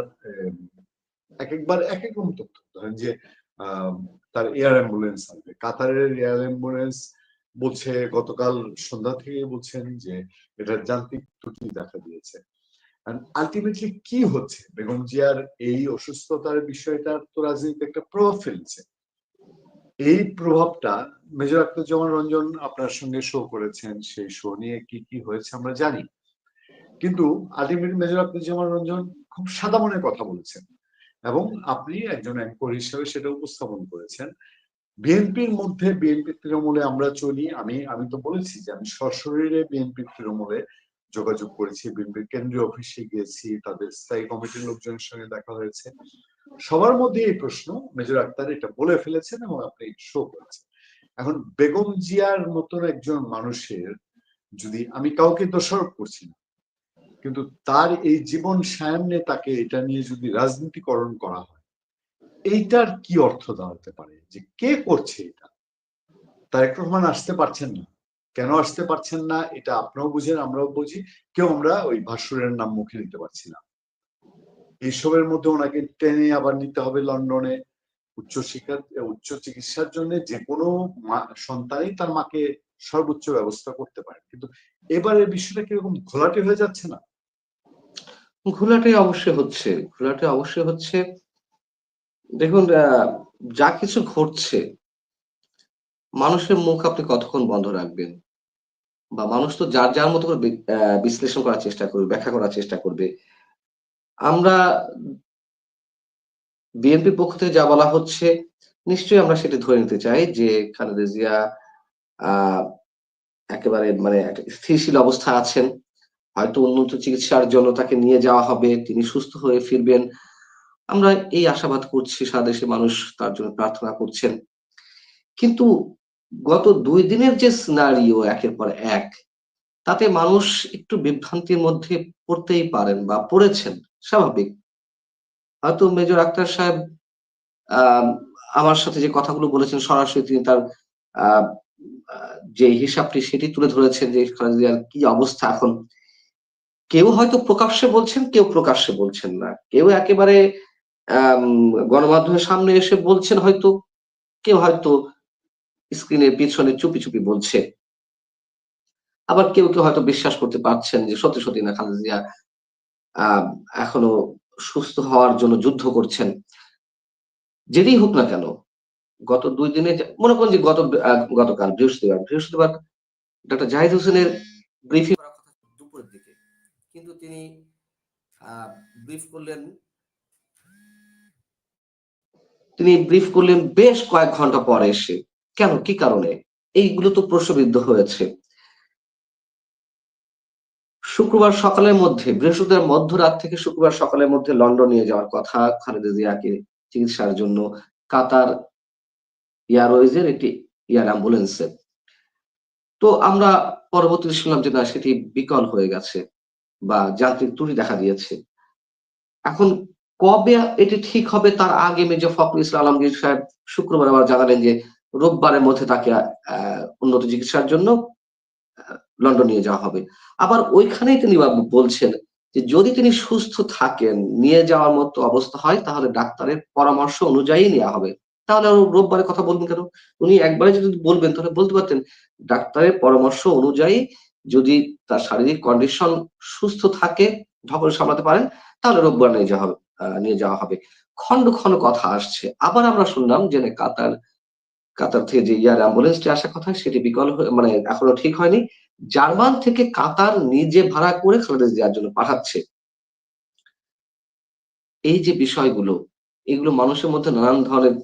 এক একবার এক এক রকম তথ্য, ধরেন যে তার এয়ার অ্যাম্বুলেন্স আসবে, কাতারের এয়ার অ্যাম্বুলেন্স বলছে গতকাল সন্ধ্যা থেকে বলছেন যে এটা যান্ত্রিক ত্রুটি দেখা দিয়েছে। আলটিমেটলি কি হচ্ছে, বেগম জিয়ার এই অসুস্থতার বিষয়টার তো রাজনীতিতে একটা প্রভাব ফেলছে। এই প্রভাবটা মেজর আখতারুজ্জামান রঞ্জন আপনার সঙ্গে শো করেছেন, সেই শো নিয়ে কি কি হয়েছে আমরা জানি, কিন্তু আলটিমেটলি মেজর আখতারুজ্জামান রঞ্জন খুব সাদা মনে কথা বলেছেন, এবং আপনি একজন অ্যাঙ্কর হিসেবে সেটা উপস্থাপন করেছেন। বিএনপির মধ্যে, বিএনপি তৃণমূলে আমরা চলি, আমি তো বলেছি যে আমি সশরীরে বিএনপি তৃণমূলে যোগাযোগ করেছি, বিএনপির কেন্দ্রীয় অফিসে গিয়েছি, তাদের স্থায়ী কমিটির লোকজনের সঙ্গে দেখা হয়েছে। সবার মধ্যে এই প্রশ্ন মেজর আক্তার এটা বলে ফেলেছেন এবং আপনি শো করেছেন। এখন বেগম জিয়ার মতন একজন মানুষের, যদি, আমি কাউকে দোষারোপ করছি না, কিন্তু তার এই জীবন সায়ান্নে তাকে এটা নিয়ে যদি রাজনীতিকরণ করা হয়, এইটার কি অর্থ দাঁড়াতে পারে? যে কে করছে এটা? তারেক রহমান আসতে পারছেন না, কেন আসতে পারছেন না এটা আপনিও বুঝেন, আমরাও বুঝি, কেউ আমরা ওই ভাস্করের নাম মুখে নিতে পারছি না। এইসবের মধ্যে ওনাকে টেনে আবার নিতে হবে লন্ডনে উচ্চ চিকিৎসার জন্য। যে কোনো সন্তানই তার মাকে সর্বোচ্চ ব্যবস্থা করতে পারে, কিন্তু এবারে বিষয়টা কিরকম ঘোলাটে হয়ে যাচ্ছে না? ঘোলাটে অবশ্যই হচ্ছে, ঘোলাটে অবশ্যই হচ্ছে। দেখুন, যা কিছু ঘটছে, মানুষের মুখ আপনি কতক্ষণ বন্ধ রাখবেন? বা মানুষ তো যার যার মতো করে বিশ্লেষণ করার চেষ্টা করবে, ব্যাখ্যা করার চেষ্টা করবে। আমরা বিএনপির পক্ষ থেকে যা বলা হচ্ছে, নিশ্চয়ই আমরা সেটা ধরে নিতে চাই যে খালেদা জিয়া আহ একেবারে মানে একটা স্থিতিশীল অবস্থা আছেন। হয়তো উন্নত চিকিৎসার জন্য তাকে নিয়ে যাওয়া হবে, তিনি সুস্থ হয়ে ফিরবেন। আমরা এই আশাবাদ করছি, সারা দেশের মানুষ তার জন্য প্রার্থনা করছেন। কিন্তু গত ২ দিনের যে সিনারিও একের পর এক, তাতে মানুষ একটু বিভ্রান্তির মধ্যে পড়তেই পারেন বা পড়েছেন, স্বাভাবিক। হয়তো মেজর আক্তার সাহেব আম আমার সাথে যে কথাগুলো বলেছেন সরাসরি তিনি তার আ আ যে হিসাবটি সেটি তুলে ধরেছেন যে খালেদা জিয়ার কি অবস্থা এখন। কেউ হয়তো প্রকাশ্যে বলছেন, কেউ প্রকাশ্যে বলছেন না। কেউ একেবারে আম গণমাধ্যমের সামনে এসে বলছেন হয়তো, কেউ হয়তো স্ক্রিনের পিছনে চুপি, চুপি বলছে। আবার কেউ হয়তো বিশ্বাস করতে পারছেন যে সত্যি, সত্যি না খালেদা জিয়া আ এখনো সুস্থ হওয়ার জন্য যুদ্ধ করছেন। যেটিই হোক না কেন, গত ২ দিনে মনে করুন যে গতকাল বৃহস্পতিবার ডক্টর জাহিদ হোসেনের ব্রিফিং করার কথা ছিল দুপুরের দিকে। কিন্তু তিনি আ ব্রিফ করলেন ব্রিফ করলেন বেশ কয়েক ঘন্টা পরে এসে। কেন? কি কারণে? এইগুলো তো প্রশ্নবিদ্ধ হয়েছে। শুক্রবার সকালের মধ্যে, বৃহস্পতিবার মধ্যরাত থেকে শুক্রবার সকালের মধ্যে লন্ডন নিয়ে যাওয়ার কথা খালেদা জিয়াকে চিকিৎসার জন্য। কাতার এয়ারওয়েজের একটি এয়ার অ্যাম্বুলেন্সে। তো আমরা পরবর্তীতে শুনলাম যে না, সেটি বিকল হয়ে গেছে বা যান্ত্রিক ত্রুটি দেখা দিয়েছে। এখন কবে এটি ঠিক হবে তার আগে মেজর ফখরুল ইসলাম আলমগীর সাহেব শুক্রবার আবার জানালেন যে রোববারের মধ্যে তাকে উন্নত চিকিৎসার জন্য লন্ডন নিয়ে যাওয়া হবে। আবার ওইখানেই তিনি বলছেন যে যদি তিনি সুস্থ থাকেন, নিয়ে যাওয়ার মতো অবস্থা হয়, তাহলে ডাক্তারের পরামর্শ অনুযায়ী নেওয়া হবে। তাহলে রোববারের কথা বলবেন কেন? উনি একবারে যদি বলবেন তাহলে বলতে পারতেন ডাক্তারের পরামর্শ অনুযায়ী যদি তার শারীরিক কন্ডিশন সুস্থ থাকে, ধকল সামলাতে পারেন, তাহলে রোববার নিয়ে যাওয়া হবে। খন্ড খন্ড কথা আসছে। আবার আমরা শুনলাম যে কাতার থেকে যে এয়ার অ্যাম্বুলেন্সটি আসার কথা সেটি বিকল হয়ে, মানে এখনো ঠিক হয়নি। জার্মান থেকে কাতার নিজে ভাড়া করে খালেদা জিয়ার জন্য পাঠাচ্ছে। এই যে বিষয়গুলো, এগুলো মানুষের মধ্যে নানান ধরনের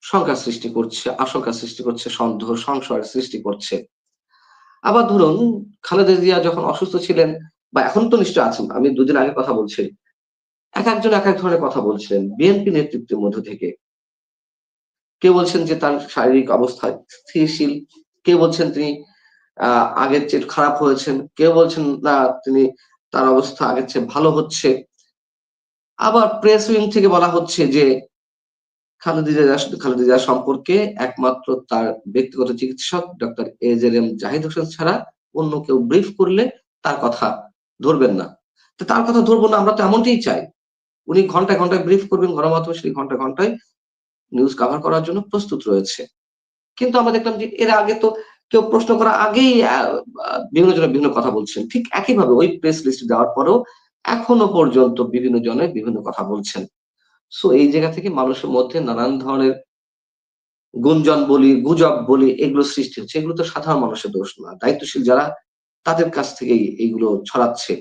শঙ্কা সৃষ্টি করছে, আশঙ্কা সৃষ্টি করছে, সন্দেহ সংশয়ের সৃষ্টি করছে। আবার ধরুন খালেদা জিয়া যখন অসুস্থ ছিলেন, বা এখন তো নিশ্চয় আছেন, আমি দুদিন আগে কথা বলছি, একজন এক এক ধরনের কথা বলছিলেন বিএনপি নেতৃত্বের মধ্য থেকে। কেউ বলছেন যে তার শারীরিক অবস্থা স্থিতিশীল, কেউ বলছেন তিনি আগের চেয়ে খারাপ হয়েছেন, কেউ বলছেন না তিনি তার অবস্থা আগের চেয়ে ভালো হচ্ছে। আবার প্রেস উইং থেকে বলা হচ্ছে যে খালেদা জিয়া সম্পর্কে একমাত্র তার ব্যক্তিগত চিকিৎসক ডক্টর এজেএম জাহিদ হোসেন ছাড়া অন্য কেউ ব্রিফ করলে তার কথা ধরবেন না। তো তার কথা ধরবো না, আমরা তো এমনটাই চাই। উনি ঘন্টায় ঘন্টায় ব্রিফ করবেন, গণমাধ্যমে সেটি ঘন্টায় ঘন্টায় নিউজ কভার করার জন্য প্রস্তুত রয়েছে। কিন্তু আমরা দেখলাম যে এর আগে তো কেউ প্রশ্ন করার আগেই বিভিন্ন জনের বিভিন্ন কথা বলছেন। ঠিক একইভাবে ওই প্রেস লিস্ট দেওয়ার পরেও এখনো পর্যন্ত বিভিন্ন জনে বিভিন্ন কথা বলছেন। সো এই জায়গা থেকে মানুষের মধ্যে নানান ধরনের গুঞ্জন বলি, গুজব বলি, এগুলো সৃষ্টি হচ্ছে। এগুলো তো সাধারণ মানুষের দোষ না। দায়িত্বশীল যারা, তাদের কাছ থেকেই এইগুলো ছড়াচ্ছে।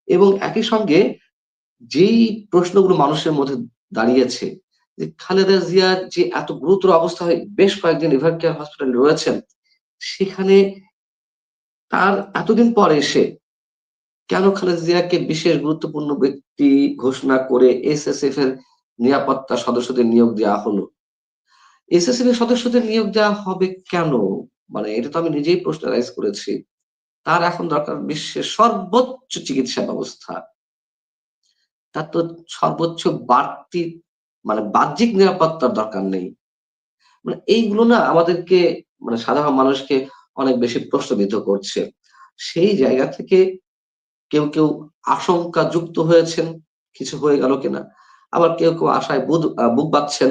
এবং একই সঙ্গে যেই প্রশ্নগুলো মানুষের মধ্যে দাঁড়িয়েছে যে খালেদা জিয়া যে এত গুরুতর অবস্থায় বেশ কয়েকদিন রিভার কেয়ার হসপিটালে রয়েছেন, সেখানে তার এতদিন পর এসে কেন খালেদা জিয়াকে বিশেষ গুরুত্বপূর্ণ ব্যক্তি ঘোষণা করে এসএসএফ এর নিরাপত্তা সদস্যদের নিয়োগ দেওয়া হলো? এসএসএফ এর সদস্যদের নিয়োগ দেওয়া হবে কেন? মানে এটা তো আমি নিজেই প্রশ্ন রাইজ করেছি। তার এখন দরকার বিশ্বের সর্বোচ্চ চিকিৎসা ব্যবস্থা। তার তো সর্বোচ্চ বাড়তি, মানে বাহ্যিক নিরাপত্তার দরকার নেই। মানে এইগুলো না আমাদেরকে, মানে সাধারণ মানুষকে অনেক বেশি প্রশ্নবিদ্ধ করছে। সেই জায়গা থেকে কেউ কেউ আশঙ্কা যুক্ত হয়েছেন কিছু হয়ে গেল কিনা, আবার কেউ কেউ আশায় বুক বাঁধছেন।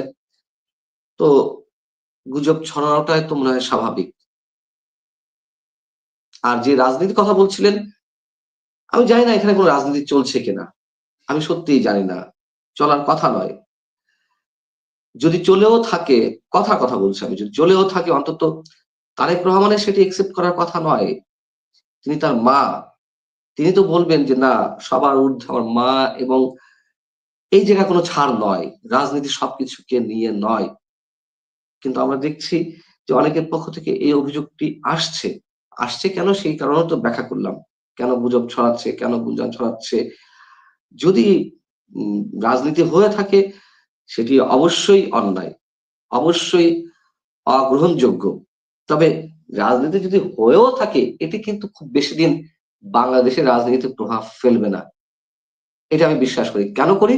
তো গুজব ছড়ানোটাই তো মনে হয় স্বাভাবিক। আর যে রাজনীতির কথা বলছিলেন, আমি জানি না এখানে কোনো রাজনীতি চলছে কিনা, আমি সত্যিই জানি না, চলার কথা নয়। যদি চলেও থাকে, কথা বলছি আমি, যদি চলেও থাকে অন্তত তারেক রহমানের সেটি একসেপ্ট করার কথা নয়। তিনি তার মা, তিনি তো বলবেন যে না, সবার ঊর্ধ্বে আমার মা, এবং এই জায়গা কোনো ছাড় নয়, রাজনীতি সবকিছুকে নিয়ে নয়। কিন্তু আমরা দেখছি যে অনেকের পক্ষ থেকে এই অভিযোগটি আসছে কেন, সেই কারণে তো ব্যাখ্যা করলাম। কেন গুজব ছড়াচ্ছে, কেন গুঞ্জন ছড়াচ্ছে। যদি রাজনীতি হয়ে থাকে সেটি অবশ্যই অন্যায়, অবশ্যই অগ্রহণযোগ্য। তবে রাজনীতি যদি হয়েও থাকে, এটি কিন্তু খুব বেশি দিন বাংলাদেশের রাজনীতিতে প্রভাব ফেলবে না, এটা আমি বিশ্বাস করি। কেন করি?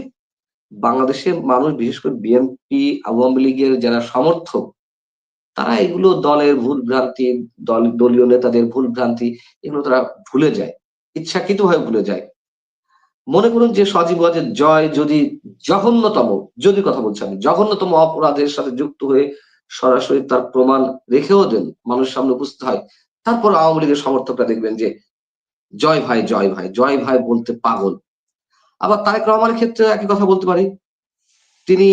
বাংলাদেশের মানুষ, বিশেষ করে বিএনপি আওয়ামী লীগের যারা সমর্থক, তারা এগুলো দলের ভুল ভ্রান্তি, দলীয় নেতাদের ভুল ভ্রান্তি, এগুলো তারা ভুলে যায়, ইচ্ছাকৃতভাবে ভুলে যায়। মনে করুন যে সজীব ওয়াজেদ জয় যদি জঘন্যতম, যদি কথা বলছি আমি, জঘন্যতম অপরাধের সাথে যুক্ত হয়ে সরাসরি তার প্রমাণ রেখেও দেন, মানুষের সামনে উপস্থিত হয়, তারপর আওয়ামী লীগের সমর্থকরা দেখবেন যে জয় ভাই, জয় ভাই, জয় ভাই বলতে পাগল। আবার তারেক রহমানের ক্ষেত্রে একই কথা বলতে পারি। তিনি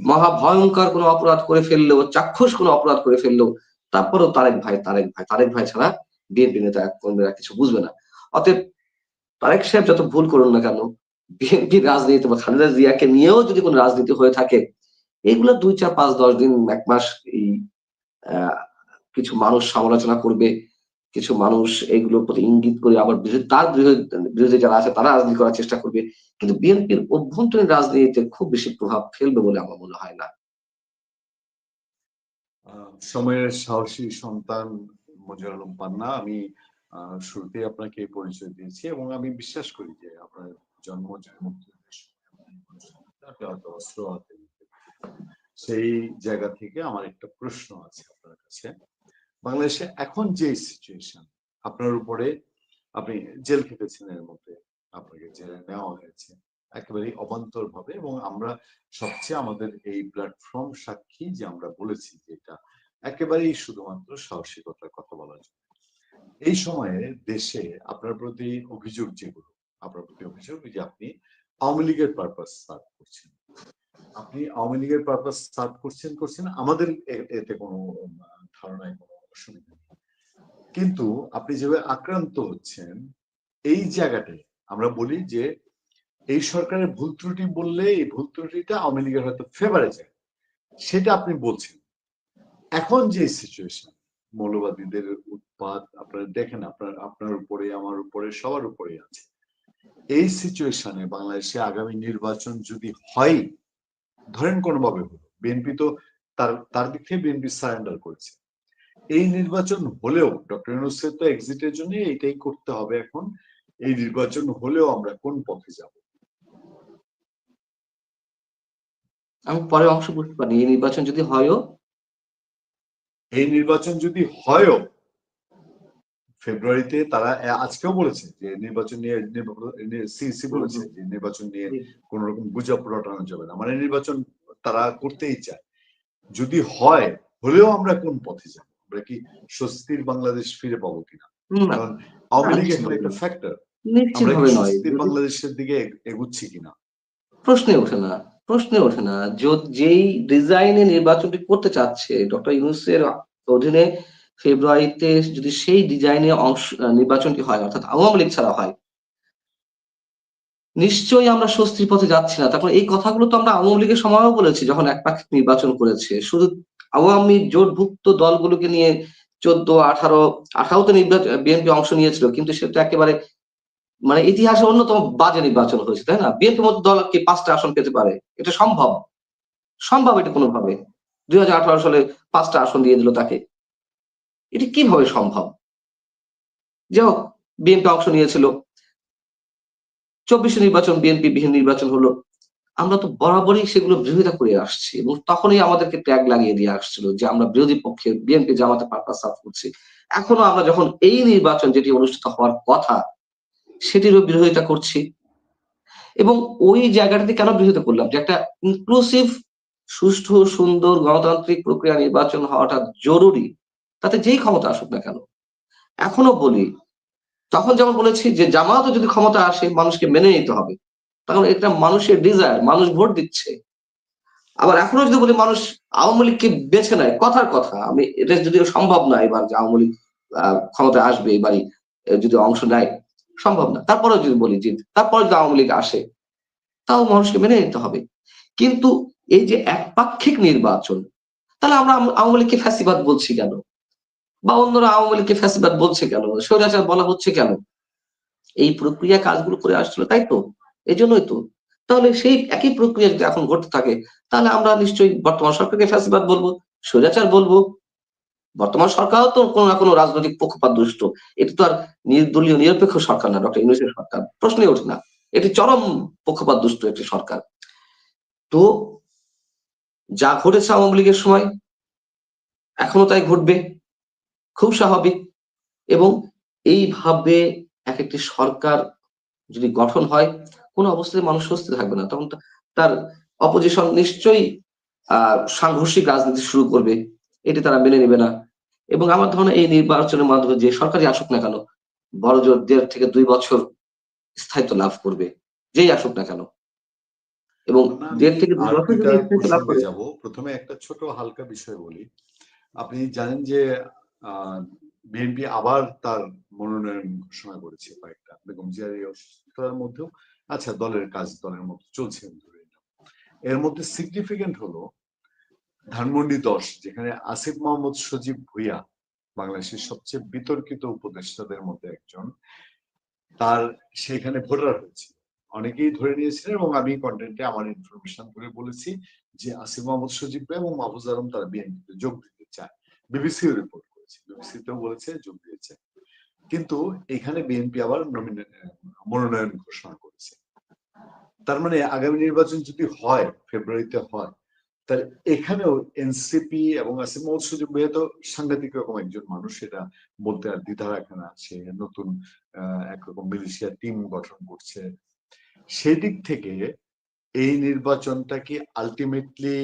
মহা ভয়ঙ্কর কোনো অপরাধ করে ফেললেও, চাক্ষুষ কোনো অপরাধ করে ফেললেও, তারপরেও তারেক ভাই, তারেক ভাই, তারেক ভাই ছাড়া বিএনপি নেতা কর্মীরা কিছু বুঝবে না। অতএব তারেক সাহেব যত ভুল করুন না কেন, বিএনপির রাজনীতি বা খালেদা জিয়াকে নিয়েও যদি কোনো রাজনীতি হয়ে থাকে, এগুলো 2, 4, 5, 10 দিন, 1 মাস এই আহ কিছু মানুষ সমালোচনা করবে, কিছু মানুষ এগুলোর প্রতি ইঙ্গিত করে আবার তার বিরোধী যারা আছে তারা রাজনীতি করার চেষ্টা করবে। কিন্তু বিএনপির অভ্যন্তরীণ রাজনীতিতে খুব বেশি প্রভাব ফেলবে বলে আমার মনে হয় না। সময়ের সাহসী সন্তান মনিরুল আলম পান্না, আমি শুরুতেই আপনাকে পরিচয় দিয়েছি এবং আমি বিশ্বাস করি যে আপনার জন্ম যে মুক্তিযুদ্ধের সময় আপনি আপনি হয়তো অস্ত্র হাতে নিতেন। সেই জায়গা থেকে আমার একটা প্রশ্ন আছে আপনার কাছে। বাংলাদেশে এখন যে সিচুয়েশন, আপনার উপরে আপনি জেল খেটেছেন, এর মধ্যে আপনাকে জেলে নেওয়া হয়েছে একেবারেই অবান্তর ভাবে, এবং আমরা সবচেয়ে আমাদের এই প্ল্যাটফর্ম সাক্ষী যে আমরা বলেছি যে এটা একেবারেই শুধুমাত্র সাহসিকতার কথা বলার জন্য। এই সময়ে দেশে আপনার প্রতি অভিযোগ যেগুলো, আপনার প্রতি অভিযোগ যে আপনি আওয়ামী লীগের পারপাস সার্ভ করছেন, আপনি আওয়ামী লীগের পারপাস সার্ভ করছেন আমাদের এতে কোনো ধারণায় কোনো অসুবিধা নেই, কিন্তু আপনি যেভাবে আক্রান্ত হচ্ছেন এই জায়গাটায় আমরা বলি যে এই সরকারের ভুল ত্রুটি বললে এই ভুল ত্রুটিটা আওয়ামী লীগের হয়তো ফেভারে যায়, সেটা আপনি বলছেন। এখন যে সিচুয়েশন, মৌলবাদীদের উৎপাত আপনারা দেখেন, আপনার উপরে, আমার উপরে, সবার উপরে আছে। এই সিচুয়েশনে বাংলাদেশে আগামী নির্বাচন যদি হয়, ধরেন কোনোভাবে হলো, বিএনপি তো তার দিক থেকে বিএনপি সারেন্ডার করেছে, এই নির্বাচন হলেও ডক্টর ইউনূসের তো এক্সিটের জন্য এটাই করতে হবে এখন, এই নির্বাচন হলেও আমরা কোন পথে যাব? আমি পরে অংশ বুঝতে পারি, এই নির্বাচন যদি হয়ও, এই নির্বাচন যদি হয়ও ফেব্রুয়ারিতে তারা আজকেও বলেছে যে নির্বাচন নিয়ে, সিসি বলেছে যে নির্বাচন নিয়ে কোন রকম গুজব রটানো যাবে না, মানে নির্বাচন তারা করতেই চায়। যদি হয়, হলেও আমরা কোন পথে যাব? আমরা কি স্বস্তির বাংলাদেশ ফিরে পাবো কিনা? না, কারণ আওয়ামী লীগ নিশ্চিত এখন ভাবে একটা নয়, ফ্যাক্টর, নিশ্চিত আমরা কি ভাবে নয়, স্বস্তির বাংলাদেশের দিকে এগুচ্ছি কিনা? প্রশ্নে ওঠে না, প্রশ্নে ওঠে না। যেই ডিজাইনে নির্বাচনটি করতে চাচ্ছে ডক্টর ইউনূসের অধীনে, ফেব্রুয়ারিতে যদি সেই ডিজাইনে নির্বাচনটি হয়, অর্থাৎ আওয়ামী লীগ ছাড়া হয়, নিশ্চয়ই আমরা স্বস্তির পথে যাচ্ছি না। তারপর এই কথাগুলো তো আমরা আওয়ামী লীগের সময়ও বলেছি, যখন একপাক্ষিক নির্বাচন করেছে, শুধু আওয়ামী জোটভুক্ত দলগুলোকে নিয়ে 14, 18, 18তে বিএনপি অংশ নিয়েছিল, কিন্তু সেটা একেবারে মানে ইতিহাসে অন্যতম বাজে নির্বাচন হয়েছে, তাই না? বিএনপির মতো দল কি 5টা আসন পেতে পারে? এটা সম্ভব? সম্ভব এটা কোনোভাবে? 2018 সালে 5টা আসন দিয়ে দিল তাকে। এটা কিভাবে সম্ভব? যাই হোক, বিএনপি অংশ নিয়েছিল, 24 নির্বাচন বিএনপি বিহীন নির্বাচন হলো। আমরা তো বরাবরই সেগুলো বিরোধিতা করে আসছি, এবং তখনই আমাদেরকে ট্যাগ লাগিয়ে দিয়ে আসছিল যে আমরা বিরোধী পক্ষে, বিএনপি জামাতে পারপাস সার্ভ করছি। এখনো আমরা যখন এই নির্বাচন যেটি অনুষ্ঠিত হওয়ার কথা সেটিরও বিরোধিতা করছি। এবং ওই জায়গাটাতে কেন বিরোধিতা করলাম, যে একটা ইনক্লুসিভ, সুষ্ঠু, সুন্দর গণতান্ত্রিক প্রক্রিয়া নির্বাচন হওয়াটা জরুরি, তাতে যেই ক্ষমতা আসুক না কেন। এখনো বলি, তখন যেমন বলেছি যে জামায়াতও যদি ক্ষমতা আসে মানুষকে মেনে নিতে হবে, কারণ এটা মানুষের ডিজায়ার, মানুষ ভোট দিচ্ছে। আবার এখনো যদি বলি মানুষ আওয়ামী লীগকে বেছে নেয়, কথার কথা, আমি এটা যদিও সম্ভব না এবার যে আওয়ামী লীগ ক্ষমতায় আসবে এবারই, যদি অংশ নেয়, সম্ভব না। তারপরেও যদি বলি যে তারপরে যদি আওয়ামী লীগ আসে, তাও মানুষকে মেনে নিতে হবে। কিন্তু এই যে একপাক্ষিক নির্বাচন, তাহলে আমরা আওয়ামী লীগকে ফ্যাসিবাদ বলছি কেন? বা অন্যরা আওয়ামী লীগকে ফ্যাসিবাদ বলছে কেন? স্বৈরাচার বলা হচ্ছে কেন? এই প্রক্রিয়া কাজগুলো করে আসছিল, তাই তো? এজন্যই তো। তাহলে সেই একই প্রক্রিয়া যদি এখন ঘটতে থাকে, তাহলে আমরা নিশ্চয়ই বর্তমান সরকারকে ফ্যাসিবাদ বলবো, স্বৈরাচার বলবো। বর্তমান সরকারও তো কোনো না কোনো রাজনৈতিক পক্ষপাত দুষ্ট। এটা তো আর নির্দলীয় নিরপেক্ষ সরকার না, ডক্টর ইউনূসের সরকার, প্রশ্নই ওঠে না। এটি চরম পক্ষপাত দুষ্ট একটি সরকার। তো যা ঘটেছে আওয়ামী লীগের সময় এখনো তাই ঘটবে, খুব স্বাভাবিক। এবং এইভাবে এক একটি সরকার যদি গঠন হয়, কোন অবস্থায় মানুষ স্বস্তি থাকবে না, তখন তার অপোজিশন নিশ্চয়ই সাংঘর্ষিক রাজনীতি শুরু করবে, এটি তারা মেনে নেবে না। এবং আমার ধারণা এই নির্বাচনের মাধ্যমে যে সরকারই আসুক না কেন, বড় জোর 1.5 থেকে 2 বছর স্থায়িত্ব লাভ করবে, যেই আসুক না কেন। এবং না, আমি 1.5 থেকে 2 আর বছর দুইটা যদি স্থায়িত্ব লাভ প্রসঙ্গে করে। যাব। প্রথমে একটা ছোট হালকা বিষয় বলি। আপনি জানেন যে বিএনপি আবার তার মনোনয়ন ঘোষণা করেছে কয়েকটা, বেগম জিয়ার এই অসুস্থতার মধ্যেও। আচ্ছা, দলের কাজ দলের মতো চলছে ধরে নিলাম। এর মধ্যে সিগনিফিকেন্ট হলো ধানমন্ডি 10, যেখানে আসিফ মাহমুদ সজীব ভুইয়া, বাংলাদেশের সবচেয়ে বিতর্কিত উপদেষ্টাদের মধ্যে একজন, তার সেখানে ভোটার হয়েছে। অনেকেই ধরে নিয়েছিলেন, এবং আমি কন্টেন্টে আমার ইনফরমেশন করে বলেছি যে আসিফ মাহমুদ সজীব ভাই এবং মাহফুজ আলম তারা বিএনপিতে যোগ দিতে চায়, বিবিসিও রিপোর্ট করেছে, বিবিসিতেও বলেছে যোগ দিয়েছে। কিন্তু এখানে বিএনপি আবার মনোনয়ন ঘোষণা করেছে। তার মানে আগামী নির্বাচন যদি হয়, ফেব্রুয়ারিতে হয়, তাহলে এখানেও এনসিপি এবং আসিফ মাহমুদ সজীব ভুঁইয়া তো সাংঘাতিক রকম একজন মানুষ, সেটা বলতে আর দ্বিধা রাখে না। সে নতুন একরকম মিলিশিয়া টিম গঠন করছে। সেদিক থেকে এই নির্বাচনটা কি আলটিমেটলি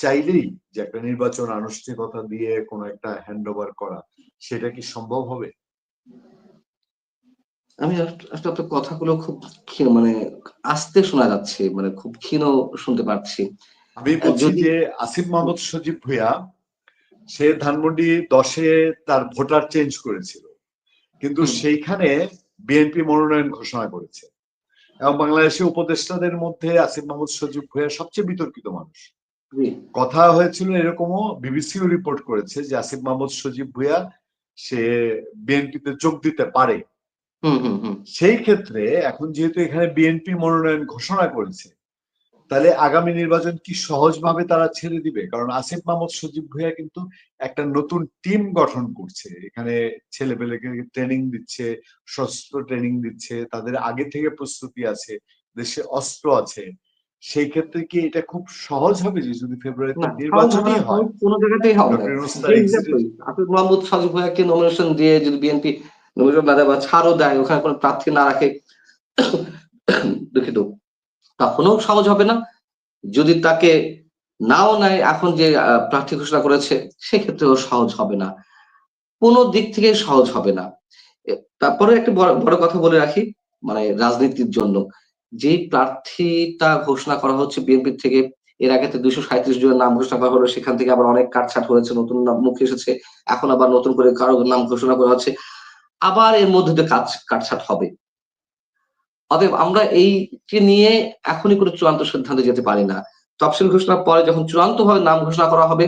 চাইলেই যে একটা নির্বাচন আনুষ্ঠানিকতা দিয়ে কোনো একটা হ্যান্ড ওভার করা, সেটা কি সম্ভব হবে? আমি আসলে আপনার কথাগুলো খুব মানে আস্তে শোনা যাচ্ছে, মানে খুব ক্ষীণ শুনতে পাচ্ছি। আমি বলছি যদি যে আসিফ মাহমুদ সজীব ভুঁইয়া সে ধানমন্ডি 10-এ তার ভোটার চেঞ্জ করেছিল, কিন্তু সেইখানে বিএনপি মনোনয়ন ঘোষণা করেছে। এবং বাংলাদেশের উপদেষ্টাদের মধ্যে আসিফ মাহমুদ সজীব ভুঁইয়া সবচেয়ে বিতর্কিত মানুষ। কথা হয়েছিল এরকমও, বিবিসিও রিপোর্ট করেছে যে আসিফ মাহমুদ সজীব ভুঁইয়া সে বিএনপিতে যোগ দিতে পারে। সেই ক্ষেত্রে এখন যেহেতু এখানে বিএনপি মনোনয়ন ঘোষণা করেছে, তাহলে আগামী নির্বাচন কি সহজভাবে তারা ছেড়ে দিবে? কারণ আসিফ মাহমুদ সজীব ভুঁইয়া কিন্তু একটা নতুন টিম গঠন করছে, এখানে ছেলেপেলেকে ট্রেনিং দিচ্ছে, সশস্ত্র ট্রেনিং দিচ্ছে, তাদের আগে থেকে প্রস্তুতি আছে, দেশে অস্ত্র আছে। সেই ক্ষেত্রে কি এটা খুব সহজ হবে যে যদি ফেব্রুয়ারিতে নির্বাচনই হয়? কোনো জায়গাতেই হবে না। ডক্টর ইউনূস তার এক্সিটের আসিফ মাহমুদ সজীব ভুঁইয়াকে নমিনেশন দিয়ে যদি বিএনপি নমিনেশন না দেয় বা ছাড়ও দেয়, ওখানে কোনো প্রার্থী না রাখে, দুঃখিত, তখনও সহজ হবে না। যদি তাকে নাও নেয়, এখন যে প্রার্থী ঘোষণা করেছে, সেক্ষেত্রেও সহজ হবে না, কোনো দিক থেকে সহজ হবে না। তারপরে একটা বড় কথা বলে রাখি, মানে রাজনীতির জন্য যেই প্রার্থীটা ঘোষণা করা হচ্ছে বিএনপি থেকে, এর আগে তো 237 জনের নাম ঘোষণা করা হলো, সেখান থেকে আবার অনেক কাটছাট হয়েছে, নতুন নাম মুখ এসেছে, এখন আবার নতুন করে কারো নাম ঘোষণা করা হচ্ছে, আবার এর মধ্যে দিয়ে কাটছাট হবে। অতএব আমরা এইকে নিয়ে এখনই কোনো চূড়ান্ত সিদ্ধান্তে যেতে পারি না। তফসিল ঘোষণার পরে যখন চূড়ান্তভাবে নাম ঘোষণা করা হবে,